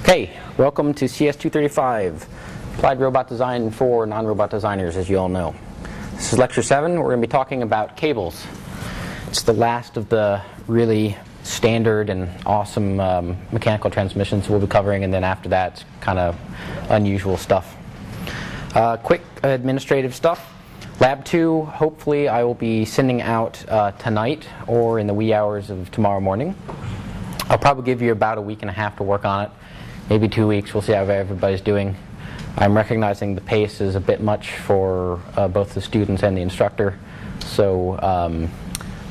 Okay, welcome to CS235, Applied Robot Design for Non-Robot Designers, as you all know. This is Lecture 7. We're going to be talking about cables. It's the last of the really standard and awesome mechanical transmissions we'll be covering, and then after that, it's kind of unusual stuff. Quick administrative stuff. Lab 2, hopefully I will be sending out tonight or in the wee hours of tomorrow morning. I'll probably give you about a week and a half to work on it. Maybe 2 weeks. We'll see how everybody's doing. I'm recognizing the pace is a bit much for both the students and the instructor. So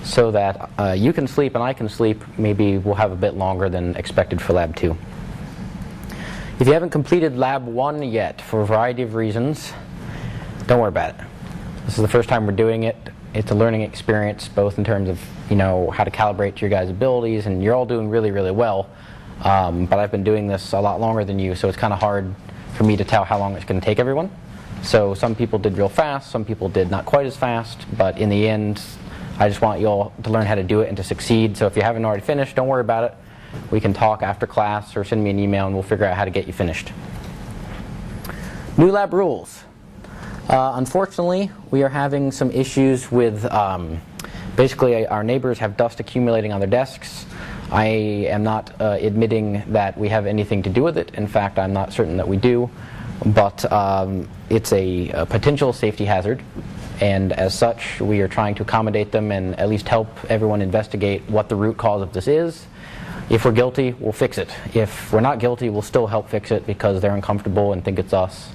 that you can sleep and I can sleep, maybe we'll have a bit longer than expected for Lab 2. If you haven't completed Lab 1 yet, for a variety of reasons, don't worry about it. This is the first time we're doing it. It's a learning experience, both in terms of how to calibrate your guys' abilities, and you're all doing really, really well. But I've been doing this a lot longer than you, so it's kind of hard for me to tell how long it's going to take everyone. So some people did real fast, some people did not quite as fast, but in the end, I just want you all to learn how to do it and to succeed. So if you haven't already finished, don't worry about it. We can talk after class or send me an email and we'll figure out how to get you finished. New lab rules. Unfortunately, we are having some issues with basically our neighbors have dust accumulating on their desks. I am not admitting that we have anything to do with it. In fact, I'm not certain that we do. But it's a potential safety hazard. And as such, we are trying to accommodate them and at least help everyone investigate what the root cause of this is. If we're guilty, we'll fix it. If we're not guilty, we'll still help fix it because they're uncomfortable and think it's us.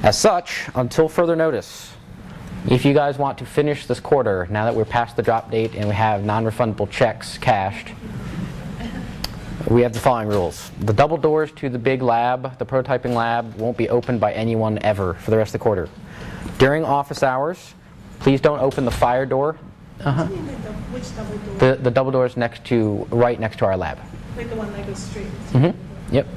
As such, until further notice, if you guys want to finish this quarter, now that we're past the drop date and we have non-refundable checks cashed, we have the following rules. The double doors to the big lab, the prototyping lab, won't be opened by anyone ever for the rest of the quarter. During office hours, please don't open the fire door. Which double door? The double doors right next to our lab. Like the one that goes straight? Mm-hmm. Yep.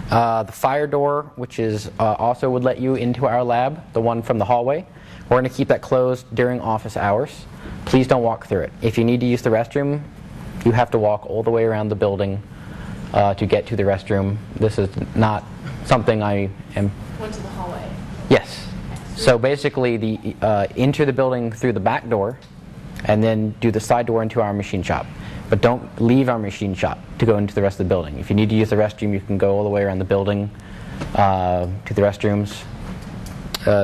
The fire door, which is also would let you into our lab, the one from the hallway, we're going to keep that closed during office hours. Please don't walk through it. If you need to use the restroom, you have to walk all the way around the building to get to the restroom. This is not something I am... Went to the hallway? Yes. So basically, enter the building through the back door and then do the side door into our machine shop. But don't leave our machine shop to go into the rest of the building. If you need to use the restroom, you can go all the way around the building to the restrooms.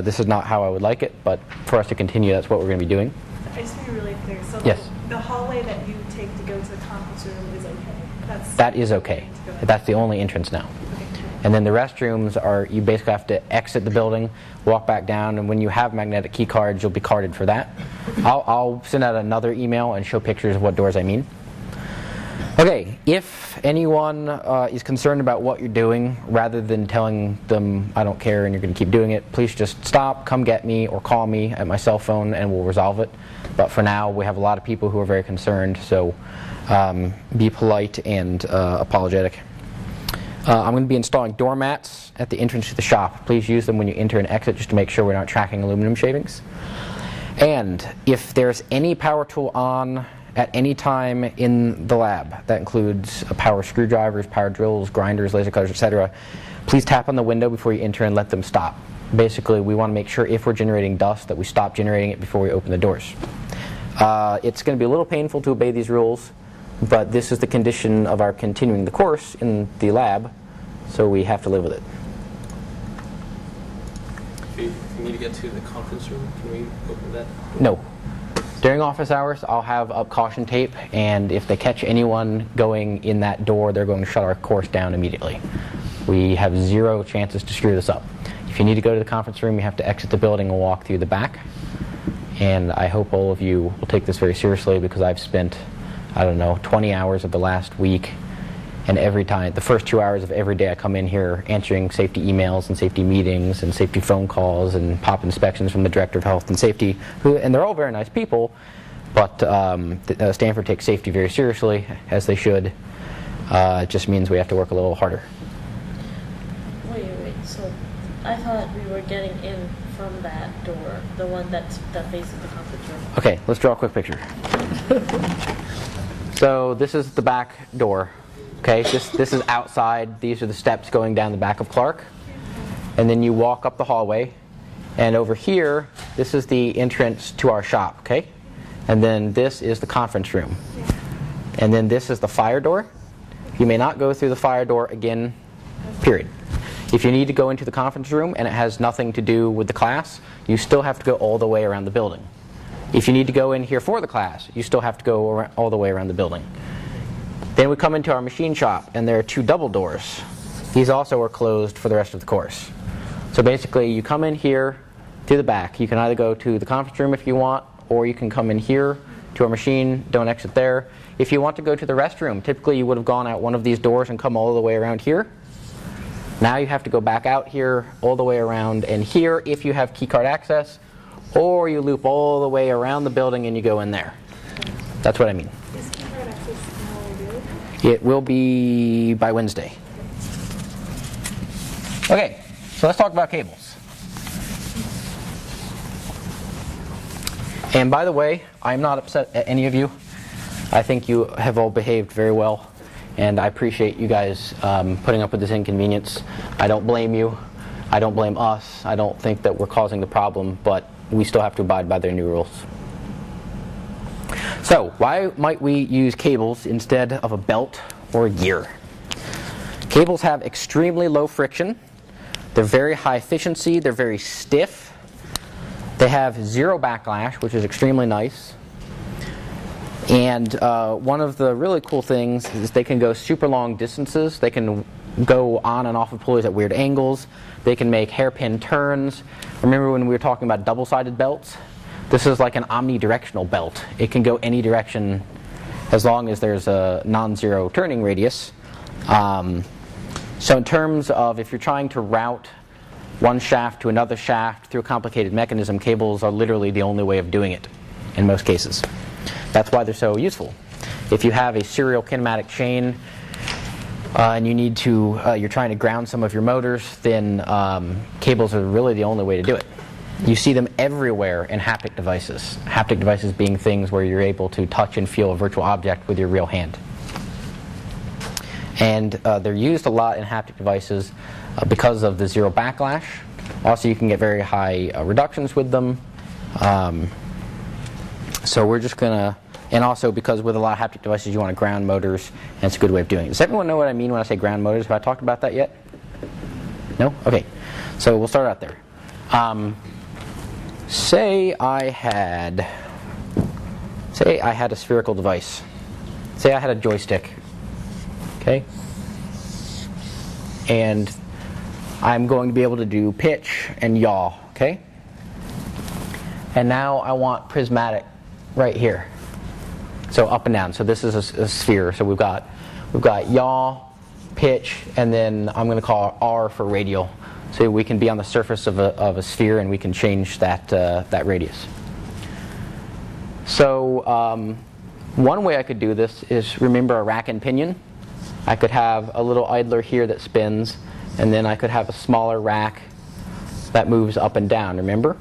This is not how I would like it, but for us to continue, that's what we're going to be doing. I just want to be really clear. So yes. The hallway that you take to go to the conference room is okay? That is okay. That's the only entrance now. Okay. And then the restrooms are, you basically have to exit the building, walk back down, and when you have magnetic key cards, you'll be carded for that. I'll send out another email and show pictures of what doors I mean. Okay, if anyone is concerned about what you're doing, rather than telling them I don't care and you're going to keep doing it, please just stop, come get me, or call me at my cell phone and we'll resolve it. But for now, we have a lot of people who are very concerned, so be polite and apologetic. I'm going to be installing doormats at the entrance to the shop. Please use them when you enter and exit just to make sure we're not tracking aluminum shavings. And if there's any power tool on at any time in the lab, that includes power screwdrivers, power drills, grinders, laser cutters, etc., please tap on the window before you enter and let them stop. Basically, we want to make sure if we're generating dust that we stop generating it before we open the doors. It's going to be a little painful to obey these rules, but this is the condition of our continuing the course in the lab, so we have to live with it. If we need to get to the conference room, can we open that? No. During office hours, I'll have up caution tape, and if they catch anyone going in that door, they're going to shut our course down immediately. We have zero chances to screw this up. If you need to go to the conference room, you have to exit the building and walk through the back. And I hope all of you will take this very seriously, because I've spent, 20 hours of the last week, and every time, the first 2 hours of every day I come in here answering safety emails and safety meetings and safety phone calls and pop inspections from the Director of Health and Safety, and they're all very nice people, but Stanford takes safety very seriously, as they should. It just means we have to work a little harder. Wait, so I thought we were getting in from that door, the one that faces the conference room. Okay, let's draw a quick picture. So this is the back door. Okay, this is outside. These are the steps going down the back of Clark. And then you walk up the hallway. And over here, this is the entrance to our shop, okay? And then this is the conference room. And then this is the fire door. You may not go through the fire door again, period. If you need to go into the conference room and it has nothing to do with the class, you still have to go all the way around the building. If you need to go in here for the class, you still have to go all the way around the building. Then we come into our machine shop, and there are 2 double doors. These also are closed for the rest of the course. So basically, you come in here through the back. You can either go to the conference room if you want, or you can come in here to our machine, don't exit there. If you want to go to the restroom, typically you would have gone out one of these doors and come all the way around here. Now you have to go back out here, all the way around, and here if you have keycard access, or you loop all the way around the building and you go in there. That's what I mean. Is keycard access now available? It will be by Wednesday. Okay, so let's talk about cables. And by the way, I'm not upset at any of you. I think you have all behaved very well, and I appreciate you guys putting up with this inconvenience. I don't blame you. I don't blame us. I don't think that we're causing the problem, but we still have to abide by their new rules. So, why might we use cables instead of a belt or a gear? Cables have extremely low friction. They're very high efficiency. They're very stiff. They have 0 backlash, which is extremely nice. And one of the really cool things is they can go super long distances. They can go on and off of pulleys at weird angles. They can make hairpin turns. Remember when we were talking about double-sided belts? This is like an omnidirectional belt. It can go any direction as long as there's a non-zero turning radius. So in terms of if you're trying to route one shaft to another shaft through a complicated mechanism, cables are literally the only way of doing it in most cases. That's why they're so useful. If you have a serial kinematic chain and you need to, you're trying to ground some of your motors, then cables are really the only way to do it. You see them everywhere in haptic devices. Haptic devices being things where you're able to touch and feel a virtual object with your real hand. And they're used a lot in haptic devices because of the 0 backlash. Also, you can get very high reductions with them. So we're just going to, and also because with a lot of haptic devices you want to ground motors, and it's a good way of doing it. Does everyone know what I mean when I say ground motors? Have I talked about that yet? No? Okay. So we'll start out there. Say I had a spherical device. Say I had a joystick. Okay? And I'm going to be able to do pitch and yaw. Okay? And now I want prismatic right here. So up and down. So this is a sphere. So we've got yaw, pitch, and then I'm going to call R for radial. So we can be on the surface of a sphere and we can change that radius. So one way I could do this is, remember a rack and pinion? I could have a little idler here that spins, and then I could have a smaller rack that moves up and down, remember?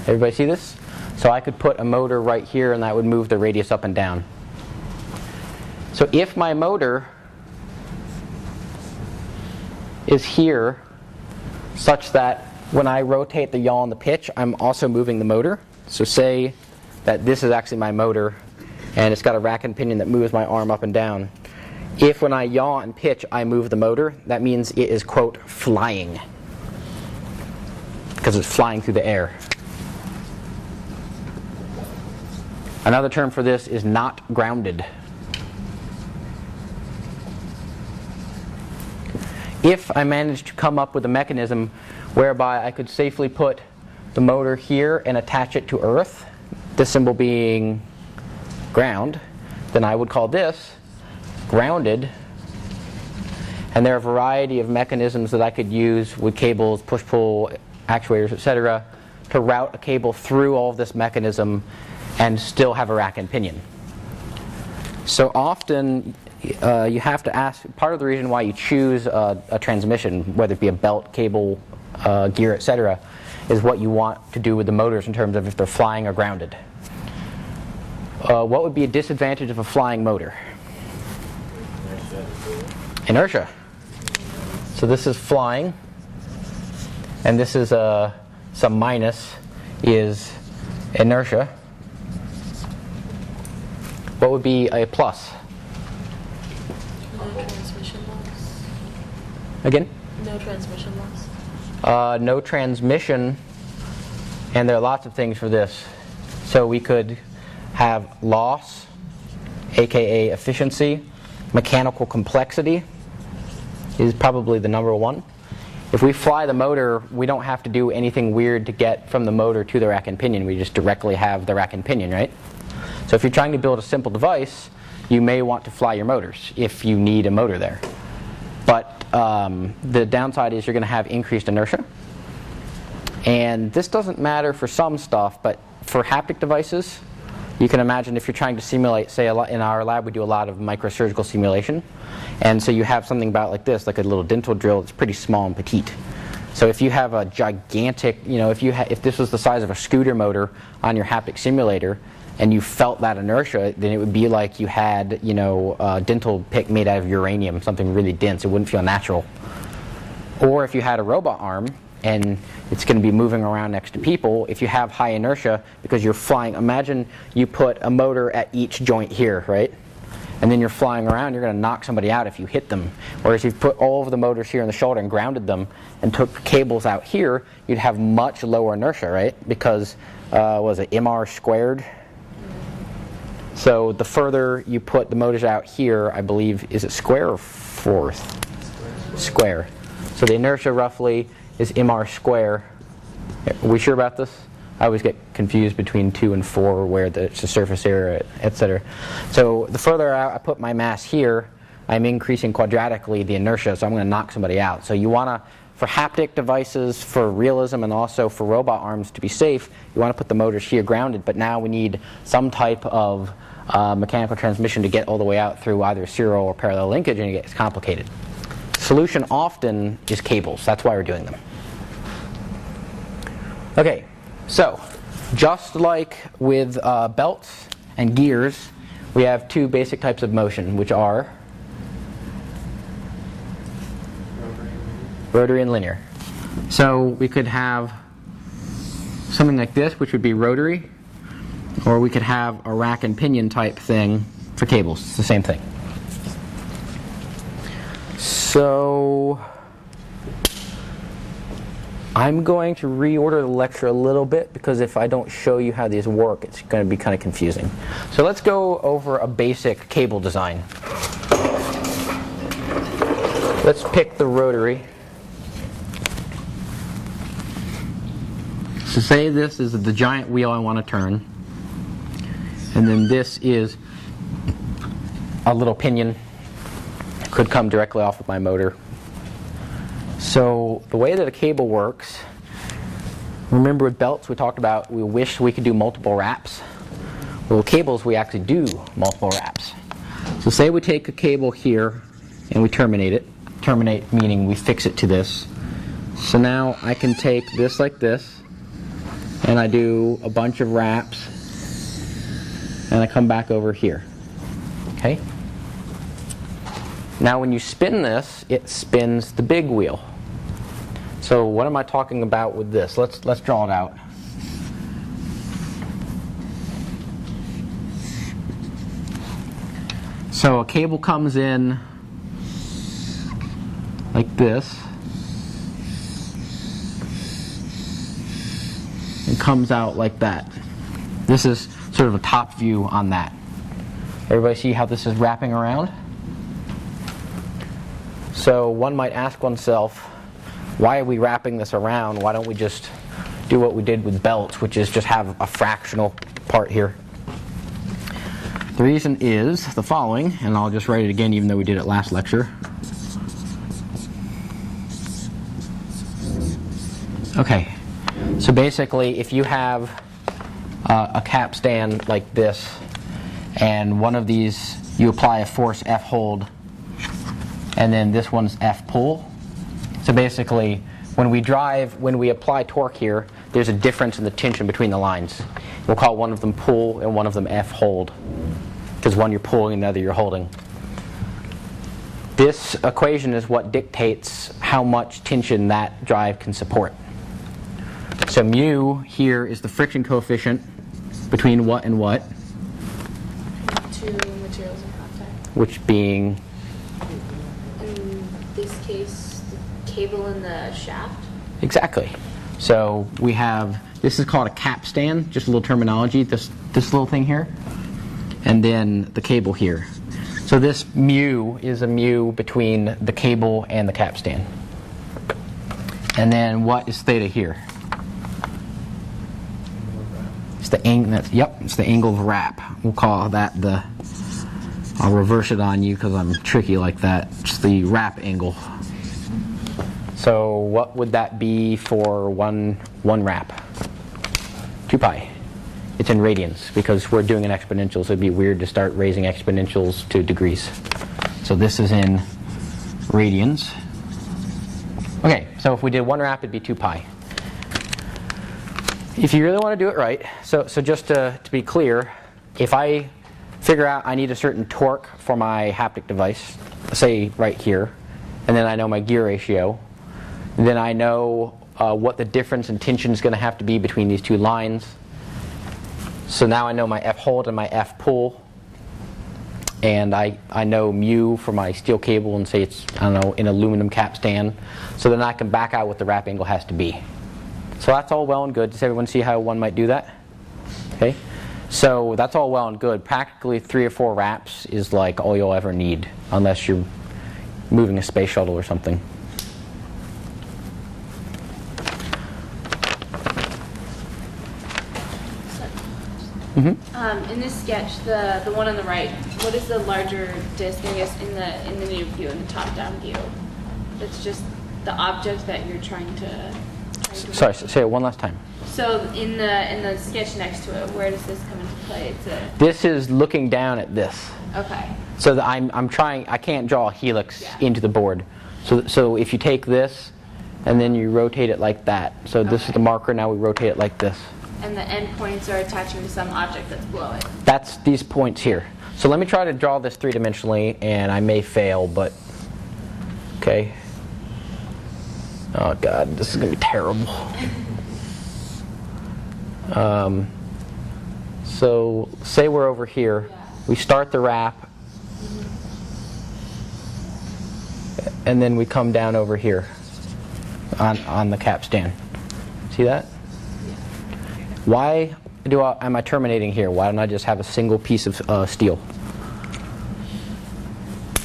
Everybody see this? So I could put a motor right here and that would move the radius up and down. So if my motor is here such that when I rotate the yaw and the pitch, I'm also moving the motor. So say that this is actually my motor and it's got a rack and pinion that moves my arm up and down. If when I yaw and pitch I move the motor, that means it is, quote, flying. Because it's flying through the air. Another term for this is not grounded. If I managed to come up with a mechanism whereby I could safely put the motor here and attach it to earth, this symbol being ground, then I would call this grounded. And there are a variety of mechanisms that I could use with cables, push-pull, actuators, etc., to route a cable through all of this mechanism and still have a rack and pinion. So often you have to ask, part of the reason why you choose a transmission, whether it be a belt, cable, gear, etc., is what you want to do with the motors in terms of if they're flying or grounded. What would be a disadvantage of a flying motor? Inertia. So this is flying, and this is some minus is inertia. What would be a plus? No transmission loss. Again? No transmission loss. No transmission, and there are lots of things for this. So we could have loss, aka efficiency. Mechanical complexity is probably the number one. If we fly the motor, we don't have to do anything weird to get from the motor to the rack and pinion. We just directly have the rack and pinion, right? So if you're trying to build a simple device, you may want to fly your motors if you need a motor there. But the downside is you're going to have increased inertia. And this doesn't matter for some stuff, but for haptic devices, you can imagine if you're trying to simulate, say in our lab we do a lot of microsurgical simulation, and so you have something about like this, like a little dental drill that's pretty small and petite. So if you have a gigantic, if this was the size of a scooter motor on your haptic simulator, and you felt that inertia, then it would be like you had, a dental pick made out of uranium, something really dense. It wouldn't feel natural. Or if you had a robot arm, and it's going to be moving around next to people, if you have high inertia because you're flying, imagine you put a motor at each joint here, right? And then you're flying around, you're going to knock somebody out if you hit them. Whereas if you put all of the motors here in the shoulder and grounded them and took cables out here, you'd have much lower inertia, right? Because, what was it, MR squared? So the further you put the motors out here, I believe, is it square or fourth? Square. So the inertia roughly is MR square. Are we sure about this? I always get confused between 2 and 4 where it's the surface area, etc. So the further out I put my mass here, I'm increasing quadratically the inertia, so I'm going to knock somebody out. So you want to, for haptic devices, for realism, and also for robot arms to be safe, you want to put the motors here grounded, but now we need some type of mechanical transmission to get all the way out through either serial or parallel linkage, and it gets complicated. Solution often is cables. That's why we're doing them. Okay, so just like with belts and gears, we have two basic types of motion, which are rotary and linear. So we could have something like this, which would be rotary, or we could have a rack and pinion type thing for cables. It's the same thing. So I'm going to reorder the lecture a little bit because if I don't show you how these work, it's going to be kind of confusing. So let's go over a basic cable design. Let's pick the rotary. So say this is the giant wheel I want to turn, and then this is a little pinion. Could come directly off of my motor. So the way that a cable works, remember with belts we talked about we wish we could do multiple wraps. Well, with cables we actually do multiple wraps. So say we take a cable here and we terminate it. Terminate meaning we fix it to this. So now I can take this like this, and I do a bunch of wraps, and I come back over here. Okay? Now when you spin this, it spins the big wheel. So what am I talking about with this? Let's draw it out. So a cable comes in like this and comes out like that. This is sort of a top view on that. Everybody see how this is wrapping around? So one might ask oneself, why are we wrapping this around? Why don't we just do what we did with belts, which is just have a fractional part here? The reason is the following, and I'll just write it again even though we did it last lecture. Okay, so basically if you have a capstan like this, and one of these you apply a force F hold, and then this one's F pull. So basically when we apply torque here, there's a difference in the tension between the lines. We'll call one of them pull and one of them F hold, because one you're pulling and the other you're holding. This equation is what dictates how much tension that drive can support. So mu here is the friction coefficient between what and what, Two materials in contact. which being, In this case, the cable and the shaft. exactly. So we have, this is called a capstan, just a little terminology, this little thing here, and then the cable here. So this mu is a mu between the cable and the capstan. And then what is theta here? It's the angle. It's the angle of wrap. We'll call that the. I'll reverse it on you because I'm tricky like that. It's the wrap angle. So what would that be for one wrap? 2 pi. It's in radians because we're doing an exponential, so it'd be weird to start raising exponentials to degrees. So this is in radians. Okay, so if we did 1 wrap, it'd be 2 pi. If you really want to do it right, so just to be clear, if I figure out I need a certain torque for my haptic device, say right here, and then I know my gear ratio, then I know what the difference in tension is going to have to be between these two lines. So now I know my F hold and my F pull, and I know mu for my steel cable, and say it's, I don't know, an aluminum capstan, so then I can back out what the wrap angle has to be. So that's all well and good. Does everyone see how one might do that? Okay, so that's all well and good. Practically 3 or 4 wraps is like all you'll ever need, unless you're moving a space shuttle or something. In this sketch, the one on the right, what is the larger disc, I guess, in the new view, in the top-down view? That's just the object that you're trying to Sorry, say it one last time. So in the sketch next to it, where does this come into play? This is looking down at this. Okay. So that I'm trying. I can't draw a helix into the board. So if you take this, and then you rotate it like that. So this is the marker. Now we rotate it like this. And the endpoints are attaching to some object that's below it. That's these points here. So let me try to draw this 3-dimensionally, and I may fail, but okay. Oh God, this is gonna be terrible. So say we're over here. We start the wrap, and then we come down over here on the capstan. See that? Why am I terminating here? Why don't I just have a single piece of steel?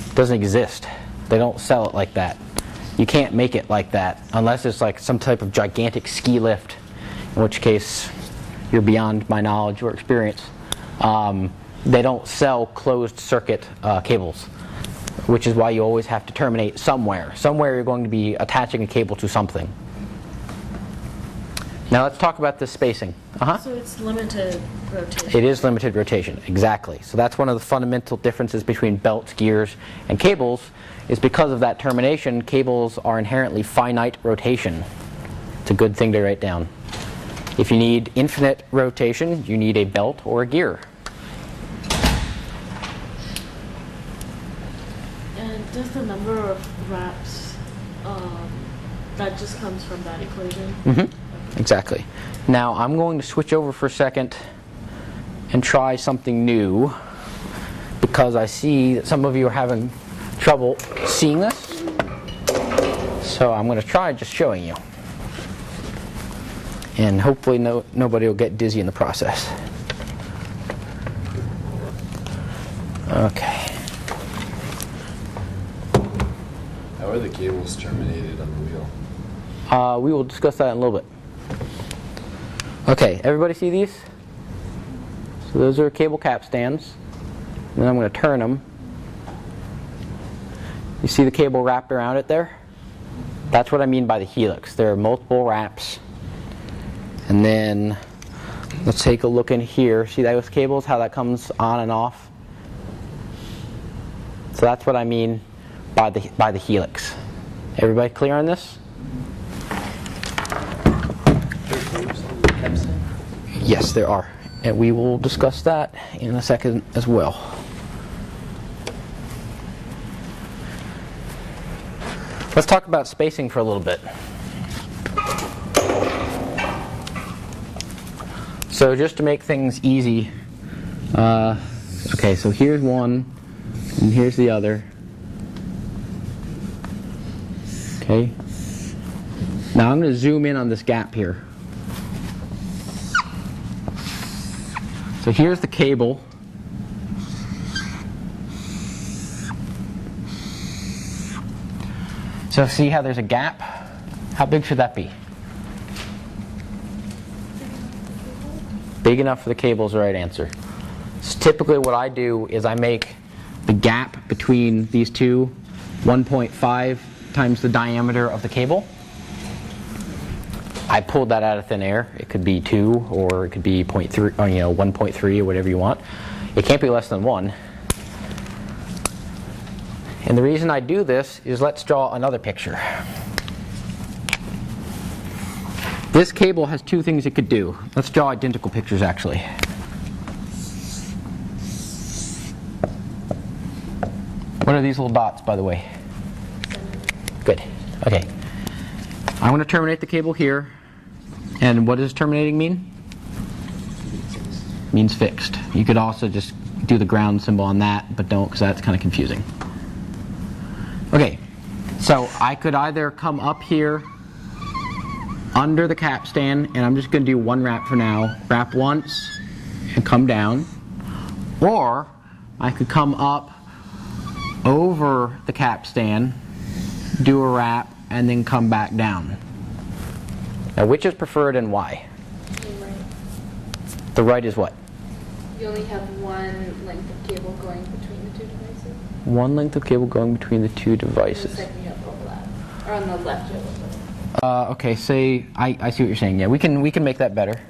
It doesn't exist. They don't sell it like that. You can't make it like that unless it's like some type of gigantic ski lift, in which case you're beyond my knowledge or experience. They don't sell closed circuit cables, which is why you always have to terminate somewhere. Somewhere you're going to be attaching a cable to something. Now let's talk about this spacing. So it's limited rotation. It is limited rotation, exactly. So that's one of the fundamental differences between belts, gears, and cables, is because of that termination, cables are inherently finite rotation. It's a good thing to write down. If you need infinite rotation, you need a belt or a gear. And does the number of wraps, that just comes from that equation? Mm-hmm. Exactly. Now I'm going to switch over for a second and try something new, because I see that some of you are having trouble seeing this. So I'm going to try just showing you. And hopefully nobody will get dizzy in the process. Okay. How are the cables terminated on the wheel? We will discuss that in a little bit. Okay, everybody see these? So those are cable capstans. And then I'm going to turn them. You see the cable wrapped around it there? That's what I mean by the helix. There are multiple wraps. And then let's take a look in here. See those cables, how that comes on and off? So that's what I mean by the helix. Everybody clear on this? capstan? Yes, there are. And we will discuss that in a second as well. Let's talk about spacing for a little bit. So just to make things easy, okay, so here's one, and here's the other. Okay. Now I'm going to zoom in on this gap here. So here's the cable. So see how there's a gap? How big should that be? Big enough for the cable is the right answer. So typically what I do is I make the gap between these two 1.5 times the diameter of the cable. I pulled that out of thin air. It could be 2 or it could be 0.3, or, 1.3 or whatever you want. It can't be less than 1. And the reason I do this is let's draw another picture. This cable has two things it could do. Let's draw identical pictures actually. What are these little dots, by the way? Good. Okay. I want to terminate the cable here. And what does terminating mean? Means fixed. You could also just do the ground symbol on that, but don't, because that's kind of confusing. Okay, so I could either come up here under the capstan, and I'm just going to do one wrap for now. Wrap once and come down. Or I could come up over the capstan, do a wrap, and then come back down. Now, which is preferred and why? The right is what? You only have one length of cable going between the two devices. One length of cable going between the two devices. The second you have overlap. Or on the left you have overlap. Okay, say I see what you're saying. Yeah, we can make that better.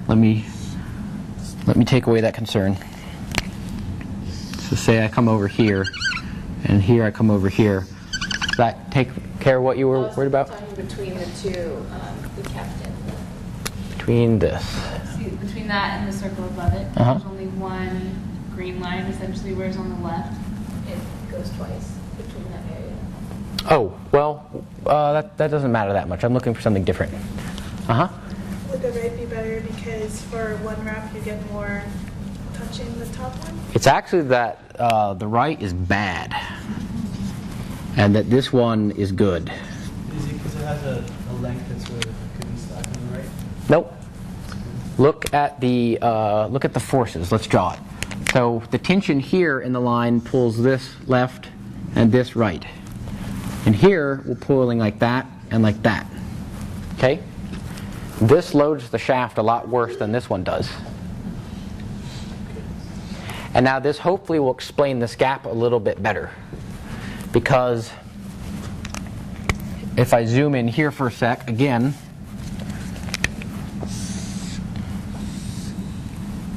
Let me take away that concern. So say I come over here, and here I come over here. Does that take care of what you were worried about? I was talking between the two, the captain. Between this. See, between that and the circle above it, there's only one green line essentially, whereas on the left it goes twice between that area. Oh, well, that doesn't matter that much. I'm looking for something different. Would the right be better because for one wrap you get more touching the top one? It's actually that the right is bad, and that this one is good. Is it because it has a length that's sort of could be slack on the right? Nope. Look at the forces. Let's draw it. So the tension here in the line pulls this left and this right. And here we're pulling like that and like that. Okay? This loads the shaft a lot worse than this one does. And now this hopefully will explain this gap a little bit better. Because if I zoom in here for a sec, again,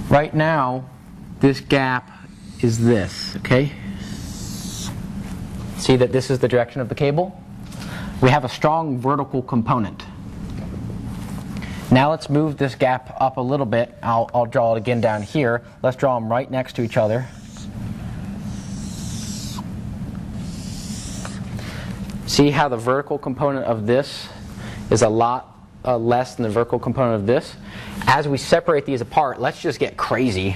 right now, this gap is this, okay? See that this is the direction of the cable? We have a strong vertical component. Now let's move this gap up a little bit. I'll draw it again down here. Let's draw them right next to each other. See how the vertical component of this is a lot less than the vertical component of this? As we separate these apart, let's just get crazy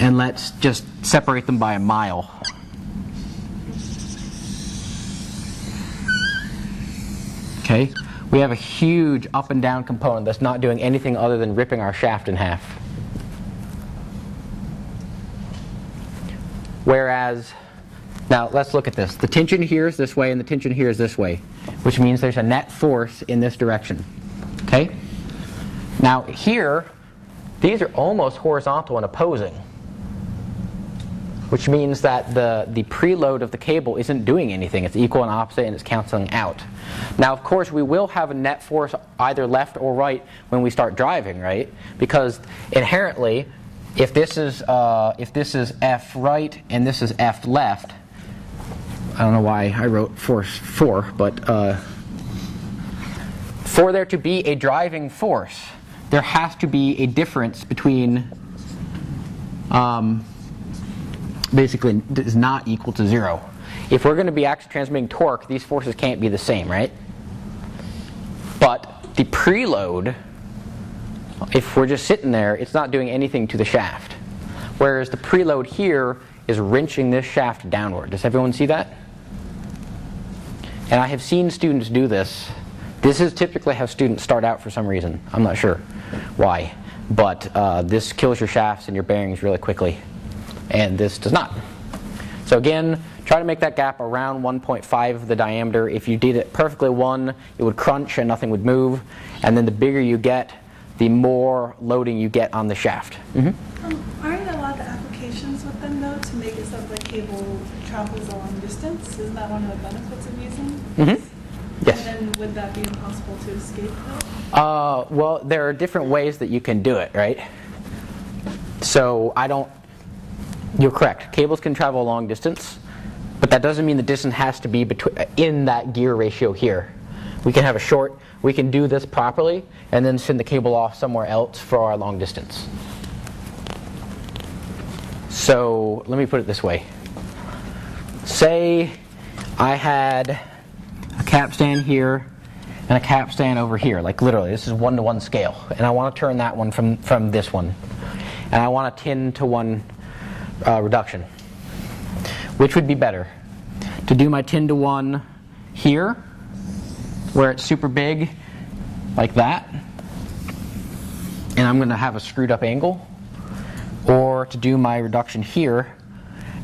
and let's just separate them by a mile. Okay, we have a huge up and down component that's not doing anything other than ripping our shaft in half. Whereas, now let's look at this. The tension here is this way and the tension here is this way, which means there's a net force in this direction. Okay? Now here, these are almost horizontal and opposing, which means that the preload of the cable isn't doing anything. It's equal and opposite and it's canceling out. Now of course we will have a net force either left or right when we start driving, right? Because inherently, if this is F right and this is F left, I don't know why I wrote force 4, but for there to be a driving force, there has to be a difference between basically is not equal to 0. If we're going to be actually transmitting torque, these forces can't be the same, right? But the preload, if we're just sitting there, it's not doing anything to the shaft. Whereas the preload here is wrenching this shaft downward. Does everyone see that? And I have seen students do this. This is typically how students start out for some reason. I'm not sure why. But this kills your shafts and your bearings really quickly. And this does not. So again, try to make that gap around 1.5 of the diameter. If you did it perfectly 1, it would crunch and nothing would move. And then the bigger you get, the more loading you get on the shaft. Aren't a lot of applications with them, though, to make it so the cable travels a long distance? Isn't that one of the benefits of using this? Yes. And then would that be impossible to escape, though? Well, there are different ways that you can do it, right? So you're correct. Cables can travel a long distance, but that doesn't mean the distance has to be in that gear ratio here. We can have a short, we can do this properly, and then send the cable off somewhere else for our long distance. So let me put it this way. Say I had a capstan here and a capstan over here, like literally, this is 1-to-1 scale, and I want to turn that one from this one, and I want a 10-to-1 reduction. Which would be better? To do my 10-to-1 here, where it's super big, like that, and I'm going to have a screwed up angle, or to do my reduction here,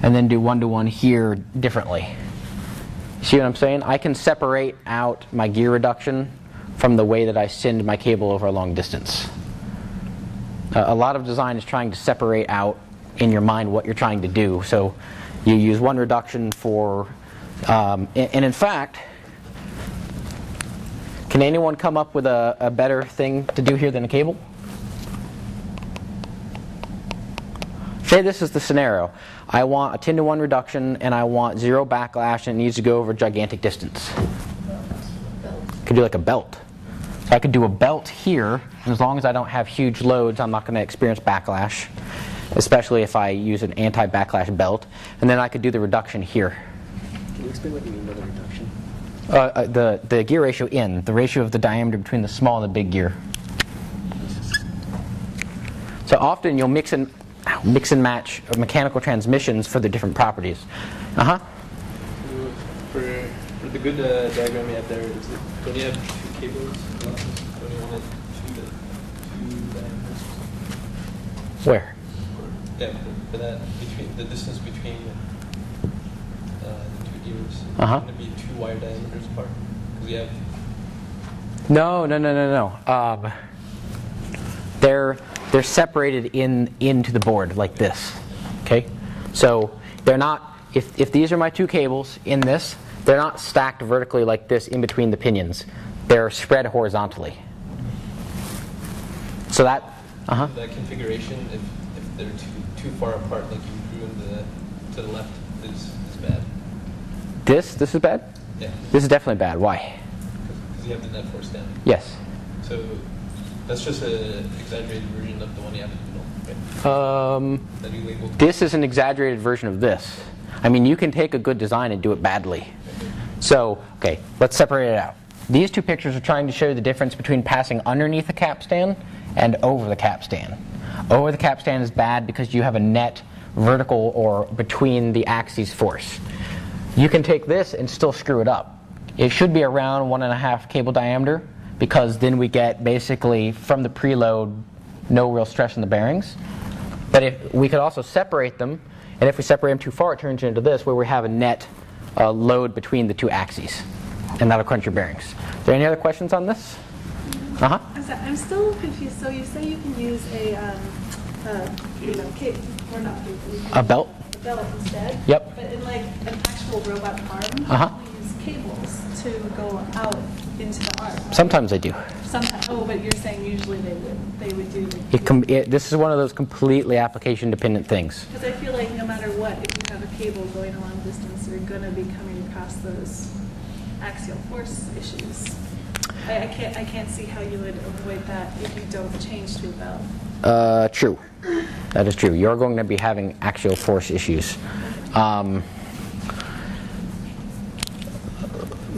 and then do 1-to-1 here differently. See what I'm saying? I can separate out my gear reduction from the way that I send my cable over a long distance. A lot of design is trying to separate out in your mind what you're trying to do. So you use one reduction for, and in fact, can anyone come up with a better thing to do here than a cable? Say this is the scenario. I want a 10-to-1 reduction and I want 0 backlash and it needs to go over a gigantic distance. Could do like a belt. So I could do a belt here, and as long as I don't have huge loads, I'm not going to experience backlash, especially if I use an anti-backlash belt. And then I could do the reduction here. Can you explain what you mean by the reduction? The gear ratio in, the ratio of the diameter between the small and the big gear. So often you'll mix and match mechanical transmissions for the different properties. For the good diagram you have there, don't you have 2 cables? Don't you want it 2 diameters? Where? Yeah, for that, between the distance between the 2 gears, it's Uh-huh. going to be 2 wire diameters apart. Because you have No. They're separated into the board like this. Okay? So they're not, if these are my 2 cables in this, they're not stacked vertically like this in between the pinions. They're spread horizontally. So that configuration, if they're too far apart, like you drew to the left, is bad. This is bad? Yeah. This is definitely bad. Why? Because you have the net force down. Yes. So that's just an exaggerated version of the one you have in the middle, right? That you labeled. This is an exaggerated version of this. I mean, you can take a good design and do it badly. So, okay, let's separate it out. These 2 pictures are trying to show the difference between passing underneath the capstan and over the capstan. Over the capstan is bad because you have a net vertical or between the axes force. You can take this and still screw it up. It should be around 1.5 cable diameter, because then we get basically from the preload no real stress on the bearings. But if we could also separate them, and if we separate them too far, it turns into this, where we have a net load between the 2 axes, and that'll crunch your bearings. Are there any other questions on this? I'm still confused. So you say you can use cable, or not cable, A belt? a belt instead? Yep. But in like an actual robot arm, you use cables to go out into the arm. Right? Sometimes they do. Sometimes. Oh, but you're saying usually they would do. Like, This is one of those completely application-dependent things. because I feel like no matter what, if you have a cable going a long distance, you're going to be coming across those axial force issues. I can't see how you would avoid that if you don't change to a belt. True. That is true. You're going to be having axial force issues. Have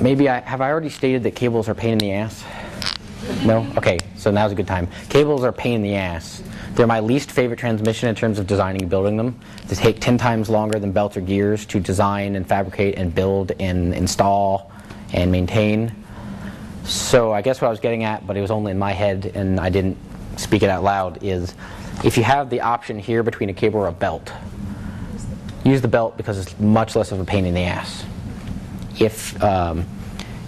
I already stated that cables are a pain in the ass? No? Okay, so now's a good time. Cables are a pain in the ass. They're my least favorite transmission in terms of designing and building them. They take 10 times longer than belts or gears to design and fabricate and build and install and maintain. So I guess what I was getting at, but it was only in my head and I didn't speak it out loud, is if you have the option here between a cable or a belt, use the belt because it's much less of a pain in the ass. If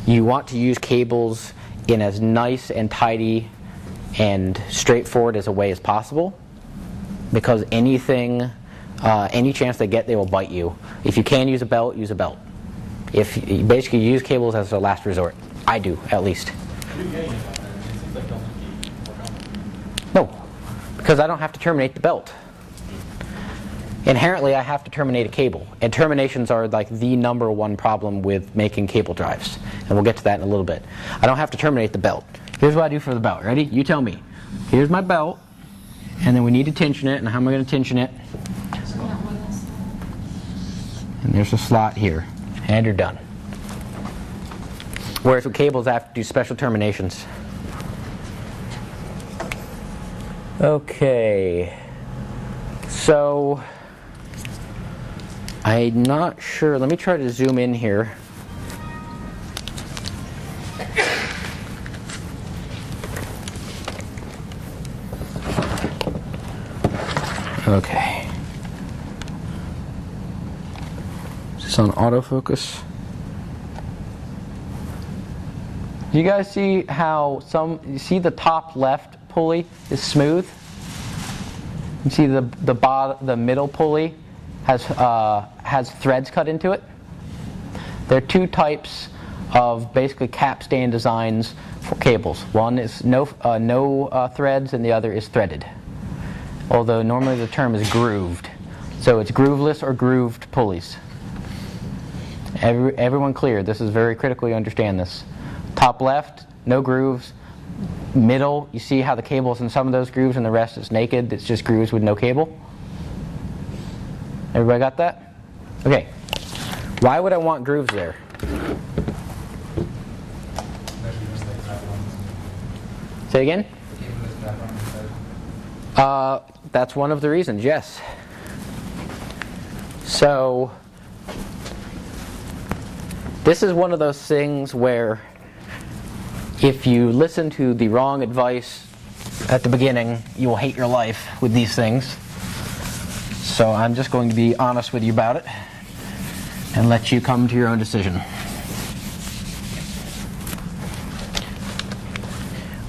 you want to use cables in as nice and tidy and straightforward as a way as possible, because any chance they get, they will bite you. If you can use a belt, use a belt. If you basically use cables as a last resort. I do, at least. No, because I don't have to terminate the belt. Inherently, I have to terminate a cable, and terminations are like the number one problem with making cable drives, and we'll get to that in a little bit. I don't have to terminate the belt. Here's what I do for the belt. Ready? You tell me. Here's my belt, and then we need to tension it, and how am I going to tension it? And there's a slot here, and you're done. Whereas with cables, I have to do special terminations. Okay, so I'm not sure. Let me try to zoom in here. Okay. Is this on autofocus? Do you guys see how you see the top left pulley is smooth? You see the middle pulley has threads cut into it? There are two types of basically capstan designs for cables. One is no threads and the other is threaded. Although normally the term is grooved. So it's grooveless or grooved pulleys. Everyone clear? This is very critical you understand this. Top left, no grooves. Middle, you see how the cable is in some of those grooves and the rest is naked. It's just grooves with no cable. Everybody got that? Okay. Why would I want grooves there? Say again? That's one of the reasons, yes. So, this is one of those things where if you listen to the wrong advice at the beginning, you will hate your life with these things. So I'm just going to be honest with you about it and let you come to your own decision.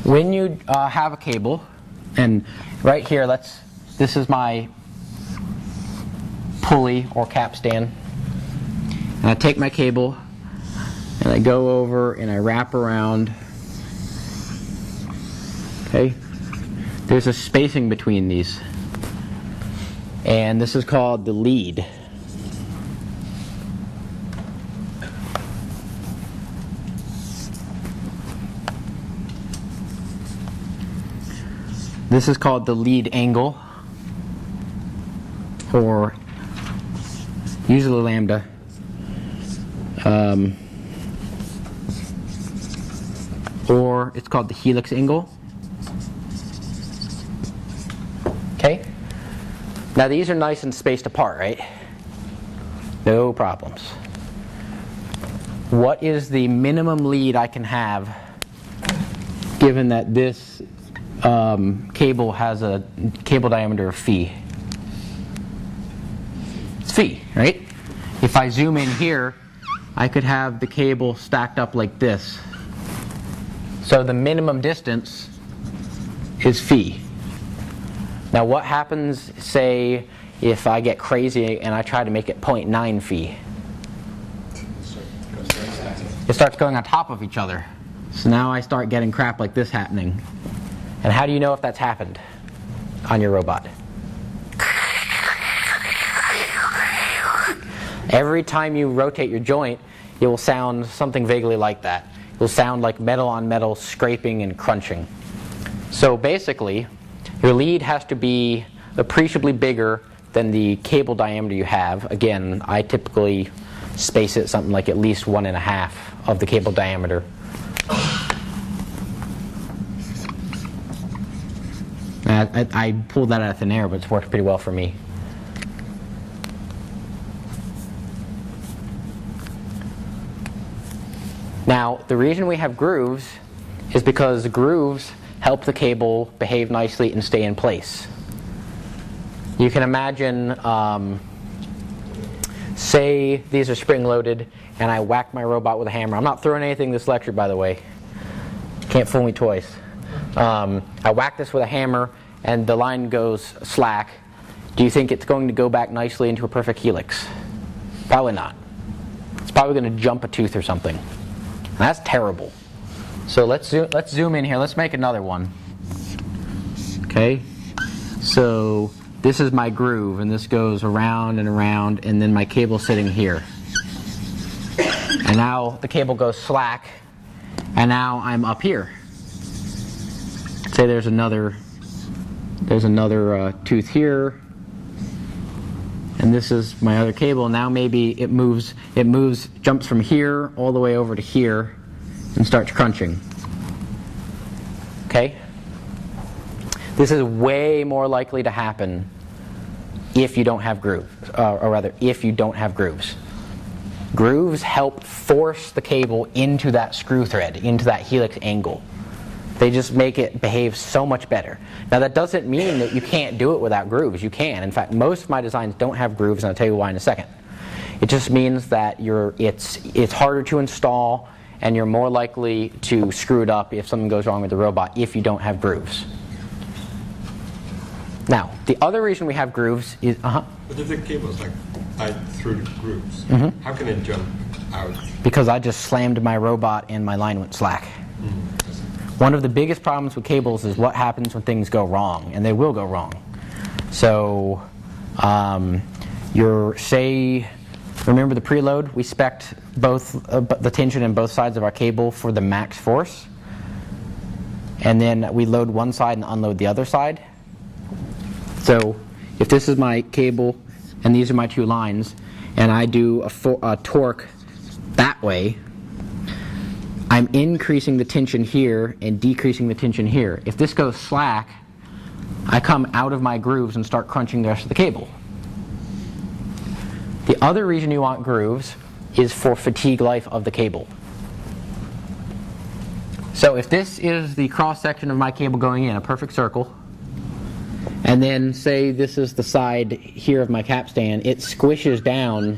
When you have a cable, and right here, this is my pulley or capstan, and I take my cable and I go over and I wrap around. Okay, there's a spacing between these, and this is called the lead. This is called the lead angle, or usually lambda. Or it's called the helix angle. Okay? Now these are nice and spaced apart, right? No problems. What is the minimum lead I can have given that this cable has a cable diameter of phi? It's phi, right? If I zoom in here, I could have the cable stacked up like this. So the minimum distance is phi. Now what happens, say, if I get crazy and I try to make it 0.9 phi? It starts going on top of each other. So now I start getting crap like this happening. And how do you know if that's happened on your robot? Every time you rotate your joint, it will sound something vaguely like that. will sound like metal on metal scraping and crunching. So basically, your lead has to be appreciably bigger than the cable diameter you have. Again, I typically space it something like at least 1.5 of the cable diameter. I pulled that out of thin air, but it's worked pretty well for me. Now, the reason we have grooves is because grooves help the cable behave nicely and stay in place. You can imagine, say these are spring-loaded and I whack my robot with a hammer. I'm not throwing anything this lecture, by the way. Can't fool me twice. I whack this with a hammer and the line goes slack. Do you think it's going to go back nicely into a perfect helix? Probably not. It's probably going to jump a tooth or something. And that's terrible. So let's zoom in here. Let's make another one. Okay. So this is my groove, and this goes around and around, and then my cable's sitting here. And now the cable goes slack, and now I'm up here. Say there's another tooth here, and this is my other cable. Now maybe it moves, jumps from here all the way over to here, and starts crunching. Okay? This is way more likely to happen if you don't have grooves, or rather, if you don't have grooves. Grooves help force the cable into that screw thread, into that helix angle. They just make it behave so much better. Now that doesn't mean that you can't do it without grooves. You can. In fact, most of my designs don't have grooves, and I'll tell you why in a second. It just means that it's harder to install, and you're more likely to screw it up if something goes wrong with the robot if you don't have grooves. Now, the other reason we have grooves is... But if the cable is like tied through the grooves, how can it jump out? Because I just slammed my robot and my line went slack. One of the biggest problems with cables is what happens when things go wrong, and they will go wrong. So, remember the preload? We spec'd both the tension in both sides of our cable for the max force, and then we load one side and unload the other side. So, if this is my cable and these are my two lines, and I do a torque that way, I'm increasing the tension here and decreasing the tension here. If this goes slack, I come out of my grooves and start crunching the rest of the cable. The other reason you want grooves is for fatigue life of the cable. So if this is the cross section of my cable going in, a perfect circle, and then say this is the side here of my capstan, it squishes down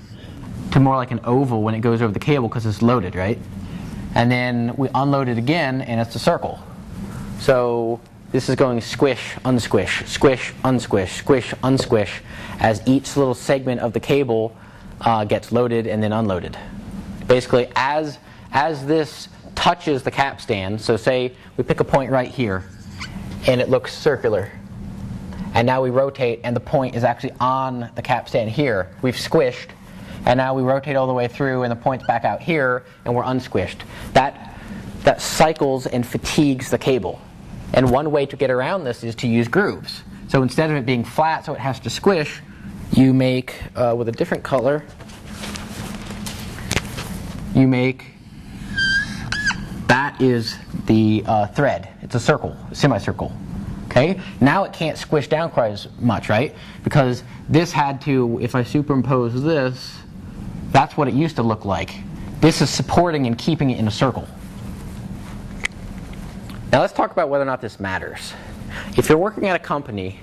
to more like an oval when it goes over the cable because it's loaded, right? And then we unload it again, and it's a circle. So this is going squish, unsquish, squish, unsquish, squish, unsquish, as each little segment of the cable gets loaded and then unloaded. Basically, as this touches the capstan, so say we pick a point right here, and it looks circular. And now we rotate, and the point is actually on the capstan here. We've squished. And now we rotate all the way through, and the point's back out here, and we're unsquished. That cycles and fatigues the cable. And one way to get around this is to use grooves. So instead of it being flat so it has to squish, you make, with a different color, you make, that is the thread. It's a circle, a semicircle. Okay? Now it can't squish down quite as much, right? Because this had to, if I superimpose this, that's what it used to look like. This is supporting and keeping it in a circle. Now let's talk about whether or not this matters. If you're working at a company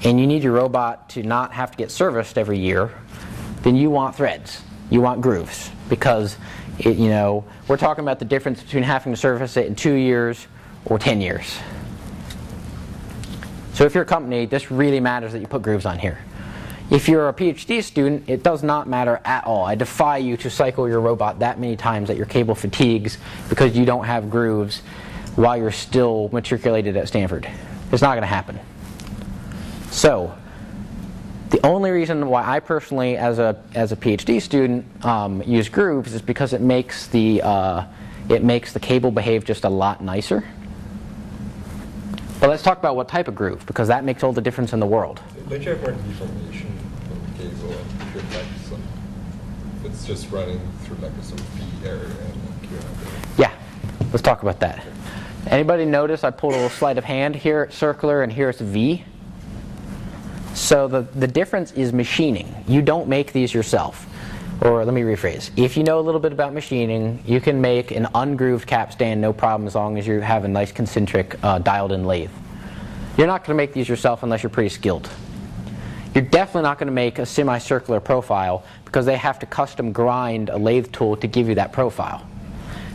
and you need your robot to not have to get serviced every year, then you want threads. You want grooves. Because we're talking about the difference between having to service it in 2 years or 10 years. So if you're a company, this really matters that you put grooves on here. If you're a PhD student, it does not matter at all. I defy you to cycle your robot that many times that your cable fatigues because you don't have grooves while you're still matriculated at Stanford. It's not going to happen. So, the only reason why I personally, as a PhD student, use grooves is because it makes the it makes the cable behave just a lot nicer. But let's talk about what type of groove, because that makes all the difference in the world. Don't you have more deformation of the cable if you're like some, if it's just running through like a some V area and like you're not Yeah, let's talk about that. Anybody notice I pulled a little sleight of hand here it's circular and here it's V? So the difference is machining. You don't make these yourself. Or let me rephrase. If you know a little bit about machining, you can make an ungrooved capstan no problem as long as you have a nice concentric dialed in lathe. You're not going to make these yourself unless you're pretty skilled. You're definitely not going to make a semicircular profile because they have to custom grind a lathe tool to give you that profile.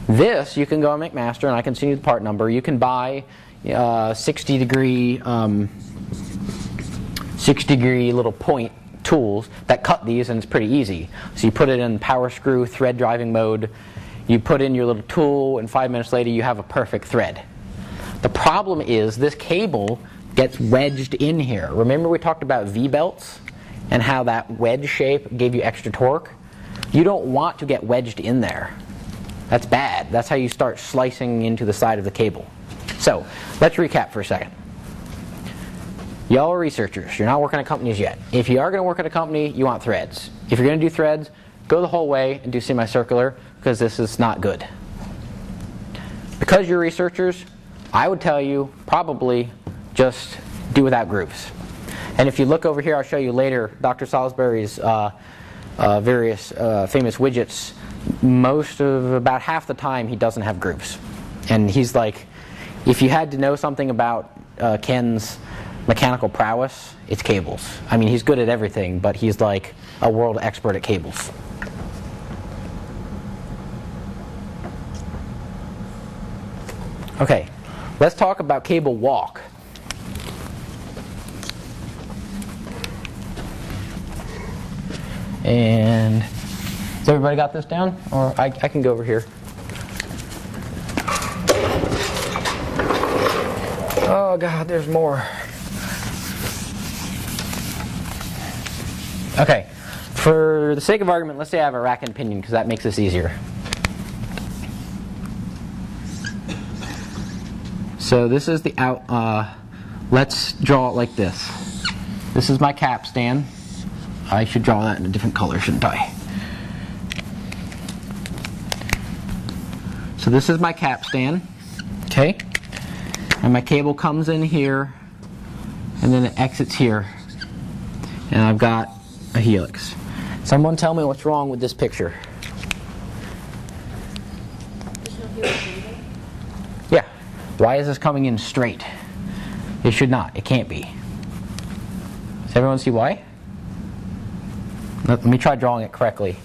This, you can go on McMaster, and I can send you the part number. You can buy 60 degree little point tools that cut these, and it's pretty easy. So you put it in power screw thread driving mode, you put in your little tool, and 5 minutes later you have a perfect thread. The problem is this cable gets wedged in here. Remember we talked about V-belts and how that wedge shape gave you extra torque? You don't want to get wedged in there. That's bad. That's how you start slicing into the side of the cable. So let's recap for a second. Y'all are researchers. You're not working at companies yet. If you are going to work at a company, you want threads. If you're going to do threads, go the whole way and do semicircular, because this is not good. Because you're researchers, I would tell you probably just do without grooves. And if you look over here, I'll show you later Dr. Salisbury's various famous widgets. About half the time he doesn't have grooves. And he's like, if you had to know something about Ken's mechanical prowess, it's cables. I mean, he's good at everything, but he's like a world expert at cables. Okay, let's talk about cable walk. And has everybody got this down? Or I can go over here. Oh God, there's more. Okay, for the sake of argument, let's say I have a rack and pinion because that makes this easier. So this is the out, let's draw it like this. This is my capstan. I should draw that in a different color, shouldn't I? So this is my capstan, okay? And my cable comes in here, and then it exits here. And I've got a helix. Someone tell me what's wrong with this picture. There's no helix in there? Yeah. Why is this coming in straight? It should not. It can't be. Does everyone see why? Let me try drawing it correctly.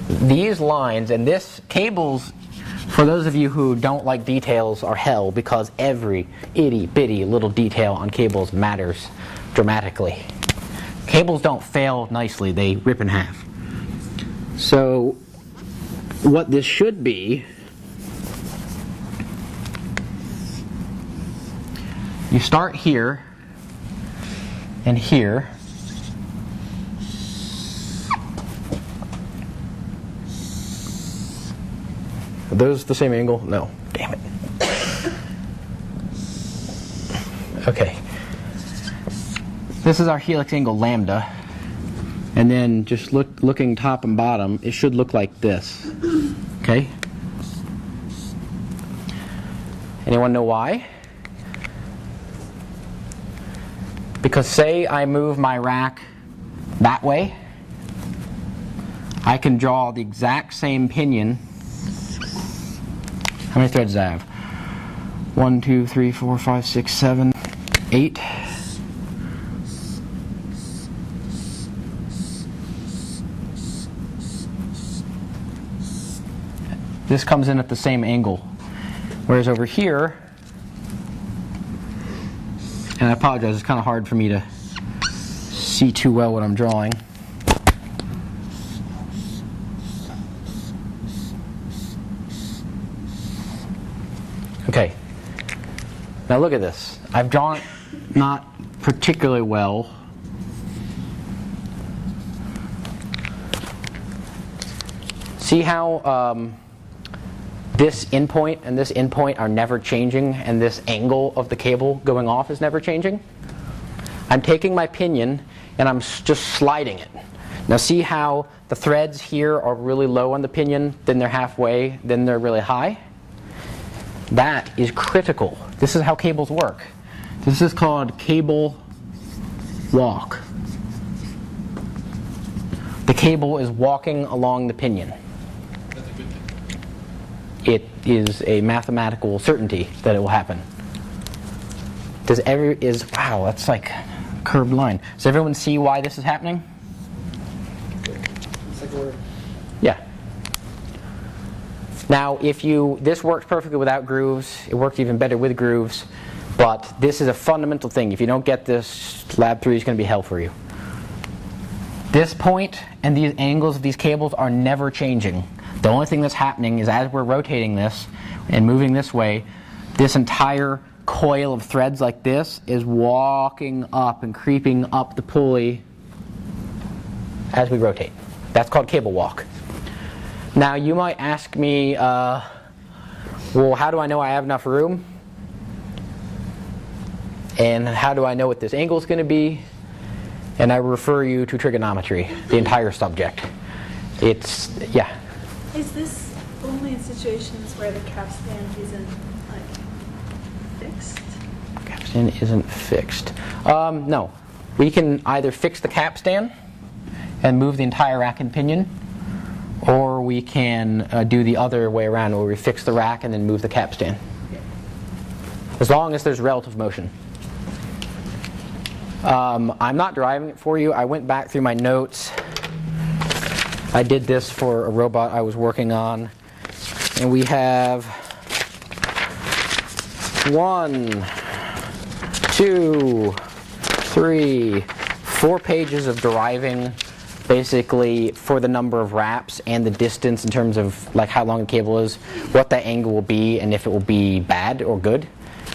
These lines and this cables, for those of you who don't like details, are hell because every itty bitty little detail on cables matters dramatically. Cables don't fail nicely, they rip in half. So what this should be, you start here and here. Are those the same angle? No. Damn it. Okay. This is our helix angle lambda. And then just looking top and bottom, it should look like this. Okay? Anyone know why? Because say I move my rack that way, I can draw the exact same pinion. How many threads do I have? 1, 2, 3, 4, 5, 6, 7, 8. This comes in at the same angle. Whereas over here, and I apologize, it's kind of hard for me to see too well what I'm drawing. Okay, now look at this. I've drawn it not particularly well. See how this endpoint and this endpoint are never changing, and this angle of the cable going off is never changing? I'm taking my pinion and I'm just sliding it. Now see how the threads here are really low on the pinion, then they're halfway, then they're really high? That is critical. This is how cables work. This is called cable walk. The cable is walking along the pinion. That's a good thing. It is a mathematical certainty that it will happen. Wow, that's like a curved line. Does everyone see why this is happening? Second word. Yeah. Now, this works perfectly without grooves. It works even better with grooves. But this is a fundamental thing. If you don't get this, Lab 3 is going to be hell for you. This point and these angles of these cables are never changing. The only thing that's happening is as we're rotating this and moving this way, this entire coil of threads like this is walking up and creeping up the pulley as we rotate. That's called cable walk. Now you might ask me, well, how do I know I have enough room? And how do I know what this angle is going to be? And I refer you to trigonometry, the entire subject. Yeah. Is this only in situations where the capstan isn't fixed? Capstan isn't fixed. No. We can either fix the capstan and move the entire rack and pinion, or we can do the other way around where we fix the rack and then move the capstan. As long as there's relative motion. I'm not driving it for you. I went back through my notes. I did this for a robot I was working on. And we have 1, 2, 3, 4 pages of deriving basically for the number of wraps and the distance in terms of like how long the cable is, what that angle will be, and if it will be bad or good.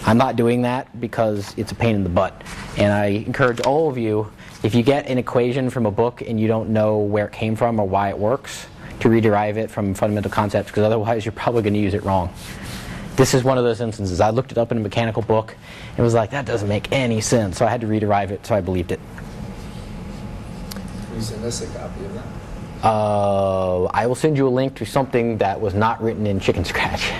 I'm not doing that because it's a pain in the butt. And I encourage all of you, if you get an equation from a book and you don't know where it came from or why it works, to rederive it from fundamental concepts, because otherwise you're probably going to use it wrong. This is one of those instances. I looked it up in a mechanical book and was like, that doesn't make any sense. So I had to rederive it, so I believed it. Can you send us a copy of that? I will send you a link to something that was not written in Chicken Scratch.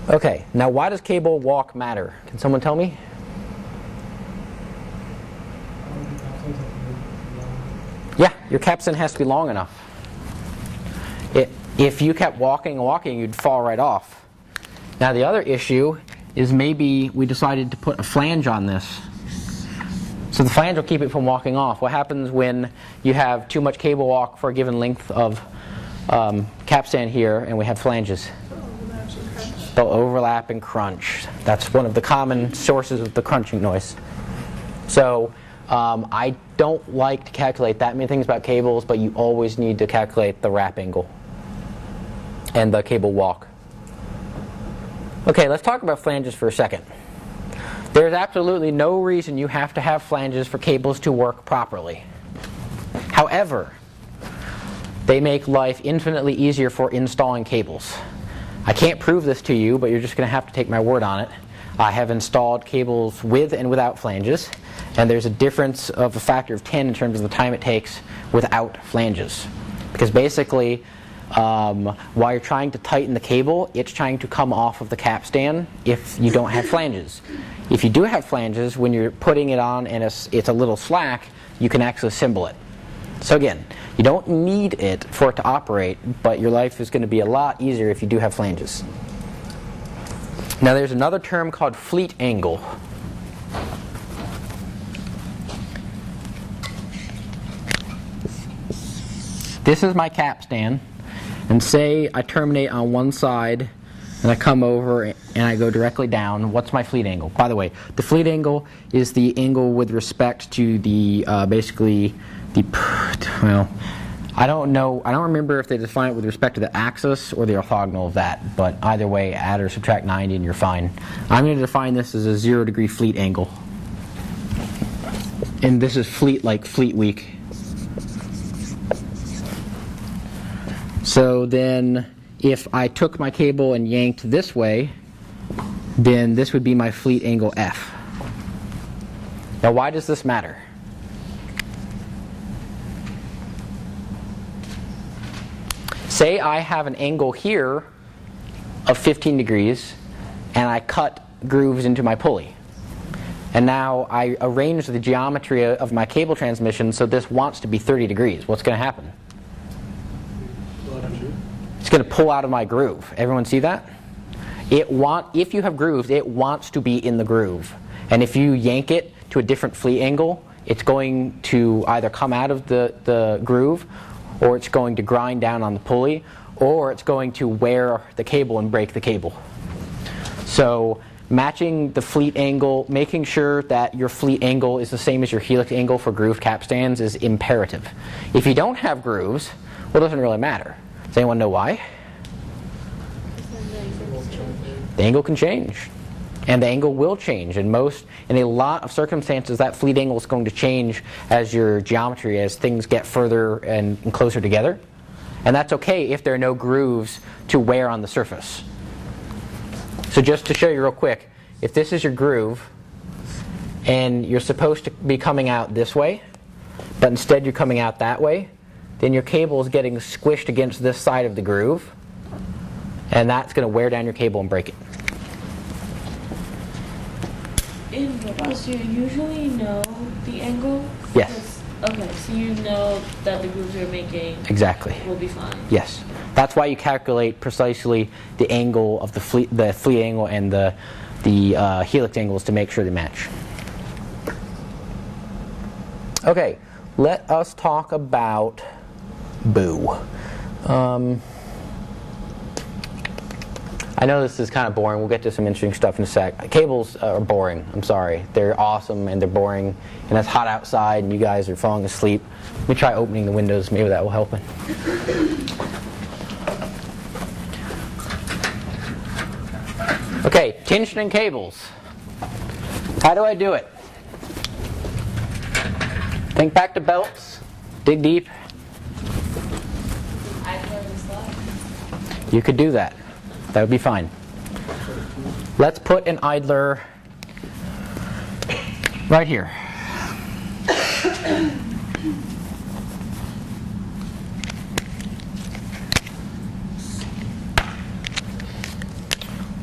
Okay, now why does cable walk matter? Can someone tell me? Yeah, your capstan has to be long enough. If you kept walking and walking, you'd fall right off. Now the other issue is maybe we decided to put a flange on this. So the flange will keep it from walking off. What happens when you have too much cable walk for a given length of capstan here and we have flanges? They'll overlap and crunch. That's one of the common sources of the crunching noise. So I don't like to calculate that many things about cables, but you always need to calculate the wrap angle and the cable walk. Okay, let's talk about flanges for a second. There's absolutely no reason you have to have flanges for cables to work properly. However, they make life infinitely easier for installing cables. I can't prove this to you, but you're just going to have to take my word on it. I have installed cables with and without flanges, and there's a difference of a factor of 10 in terms of the time it takes without flanges. Because basically, while you're trying to tighten the cable, it's trying to come off of the capstan if you don't have flanges. If you do have flanges, when you're putting it on and it's a little slack, you can actually assemble it. So again, you don't need it for it to operate, but your life is going to be a lot easier if you do have flanges. Now there's another term called fleet angle. This is my capstan, and say I terminate on one side and I come over and I go directly down. What's my fleet angle? By the way, the fleet angle is the angle with respect to the well, I don't remember if they define it with respect to the axis or the orthogonal of that, but either way, add or subtract 90 and you're fine. I'm going to define this as a 0-degree fleet angle. And this is fleet like Fleet Week. So then if I took my cable and yanked this way, then this would be my fleet angle F. Now why does this matter? Say I have an angle here of 15 degrees and I cut grooves into my pulley. And now I arrange the geometry of my cable transmission so this wants to be 30 degrees. What's going to happen? It's going to pull out of my groove. Everyone see that? If you have grooves, it wants to be in the groove. And if you yank it to a different fleet angle, it's going to either come out of the groove, or it's going to grind down on the pulley, or it's going to wear the cable and break the cable. So matching the fleet angle, making sure that your fleet angle is the same as your helix angle for groove capstans is imperative. If you don't have grooves, well, it doesn't really matter. Does anyone know why? The angle can change. And the angle will change. In a lot of circumstances, that fleet angle is going to change as your geometry, as things get further and closer together. And that's okay if there are no grooves to wear on the surface. So just to show you real quick, if this is your groove, and you're supposed to be coming out this way, but instead you're coming out that way, then your cable is getting squished against this side of the groove, and that's going to wear down your cable and break it. In robots, you usually know the angle? Yes. Okay, so you know that the grooves you're making Exactly. will be fine. Yes. That's why you calculate precisely the angle of the fleet angle and the helix angles to make sure they match. Okay, let us talk about boo. I know this is kind of boring. We'll get to some interesting stuff in a sec. Cables are boring. I'm sorry. They're awesome and they're boring. And it's hot outside and you guys are falling asleep. Let me try opening the windows. Maybe that will help it. Okay, tensioning cables. How do I do it? Think back to belts. Dig deep. You could do that. That would be fine. Let's put an idler right here.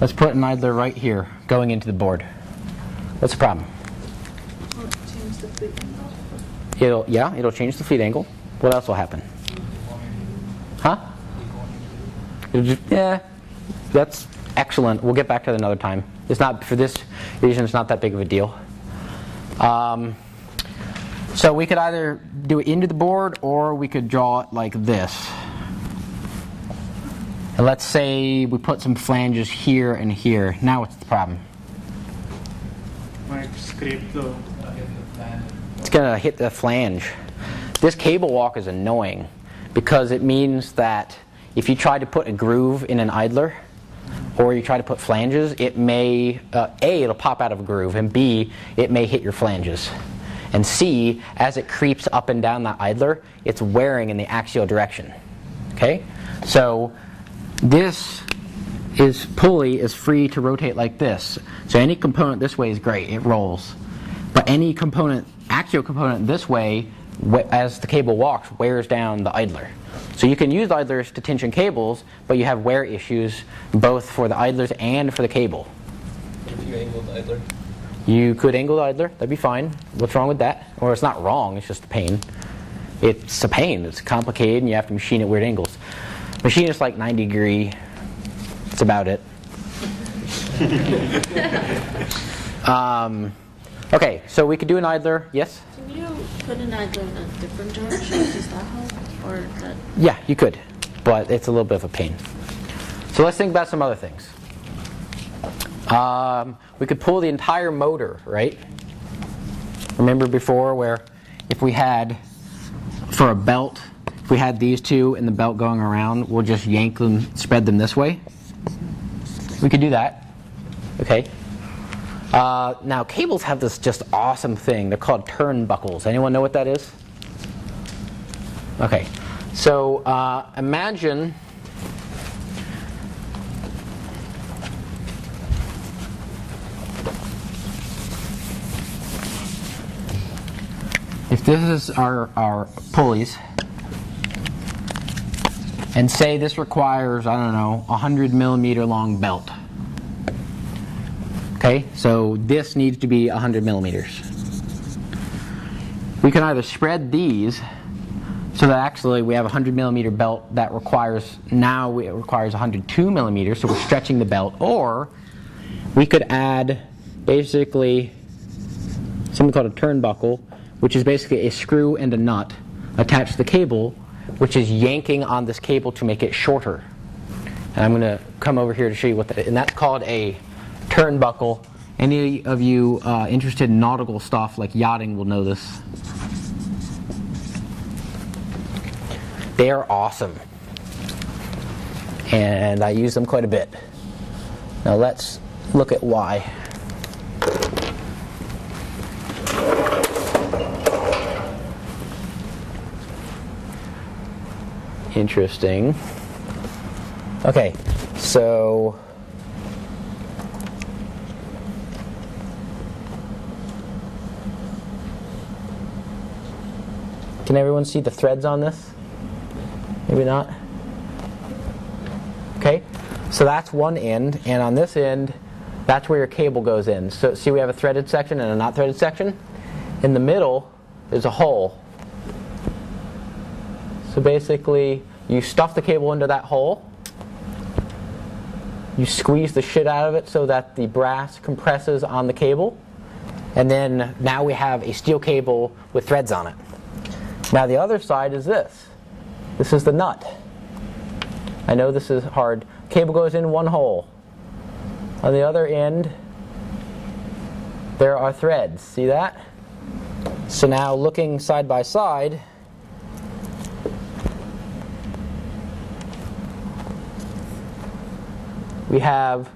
Let's put an idler right here, going into the board. What's the problem? Will it change the fleet angle? It'll change the fleet angle. What else will happen? Huh? Yeah, that's excellent. We'll get back to that another time. It's not, for this reason, it's not that big of a deal. So we could either do it into the board or we could draw it like this. And let's say we put some flanges here and here. Now what's the problem? Might scrape the It's going to hit the flange. This cable walk is annoying because it means that if you try to put a groove in an idler or you try to put flanges, it may, A, it'll pop out of a groove, and B, it may hit your flanges. And C, as it creeps up and down that idler, it's wearing in the axial direction. Okay? So this pulley is free to rotate like this. So any component this way is great, it rolls. But any component, axial component this way, as the cable walks, wears down the idler. So you can use idlers to tension cables, but you have wear issues both for the idlers and for the cable. If you angle the idler? You could angle the idler, that'd be fine. What's wrong with that? Or it's not wrong, it's just a pain. It's a pain, it's complicated, and you have to machine at weird angles. Machine is like 90 degree, that's about it. Okay, so we could do an idler, yes? Can you put an idler in a different direction? Does that help? Or that? Yeah, you could, but it's a little bit of a pain. So let's think about some other things. We could pull the entire motor, right? Remember before where if we had, for a belt, if we had these two and the belt going around, we'll just yank them, spread them this way. We could do that. Okay. Now cables have this just awesome thing. They're called turnbuckles. Anyone know what that is? Okay. So imagine if this is our pulleys, and say this requires, I don't know, 100 millimeter long belt. Okay, so this needs to be 100 millimeters. We can either spread these so that actually we have a 100 millimeter belt that requires, now it requires 102 millimeters, so we're stretching the belt, or we could add basically something called a turnbuckle, which is basically a screw and a nut attached to the cable, which is yanking on this cable to make it shorter. And I'm going to come over here to show you what that is. And that's called a turnbuckle. Any of you interested in nautical stuff like yachting will know this. They are awesome. And I use them quite a bit. Now let's look at why. Interesting. Okay, so can everyone see the threads on this? Maybe not. Okay, so that's one end, and on this end, that's where your cable goes in. So see, we have a threaded section and a not threaded section. In the middle is a hole. So basically, you stuff the cable into that hole, you squeeze the shit out of it so that the brass compresses on the cable, and then now we have a steel cable with threads on it. Now the other side is this. This is the nut. I know this is hard. Cable goes in one hole. On the other end, there are threads. See that? So now looking side by side, we have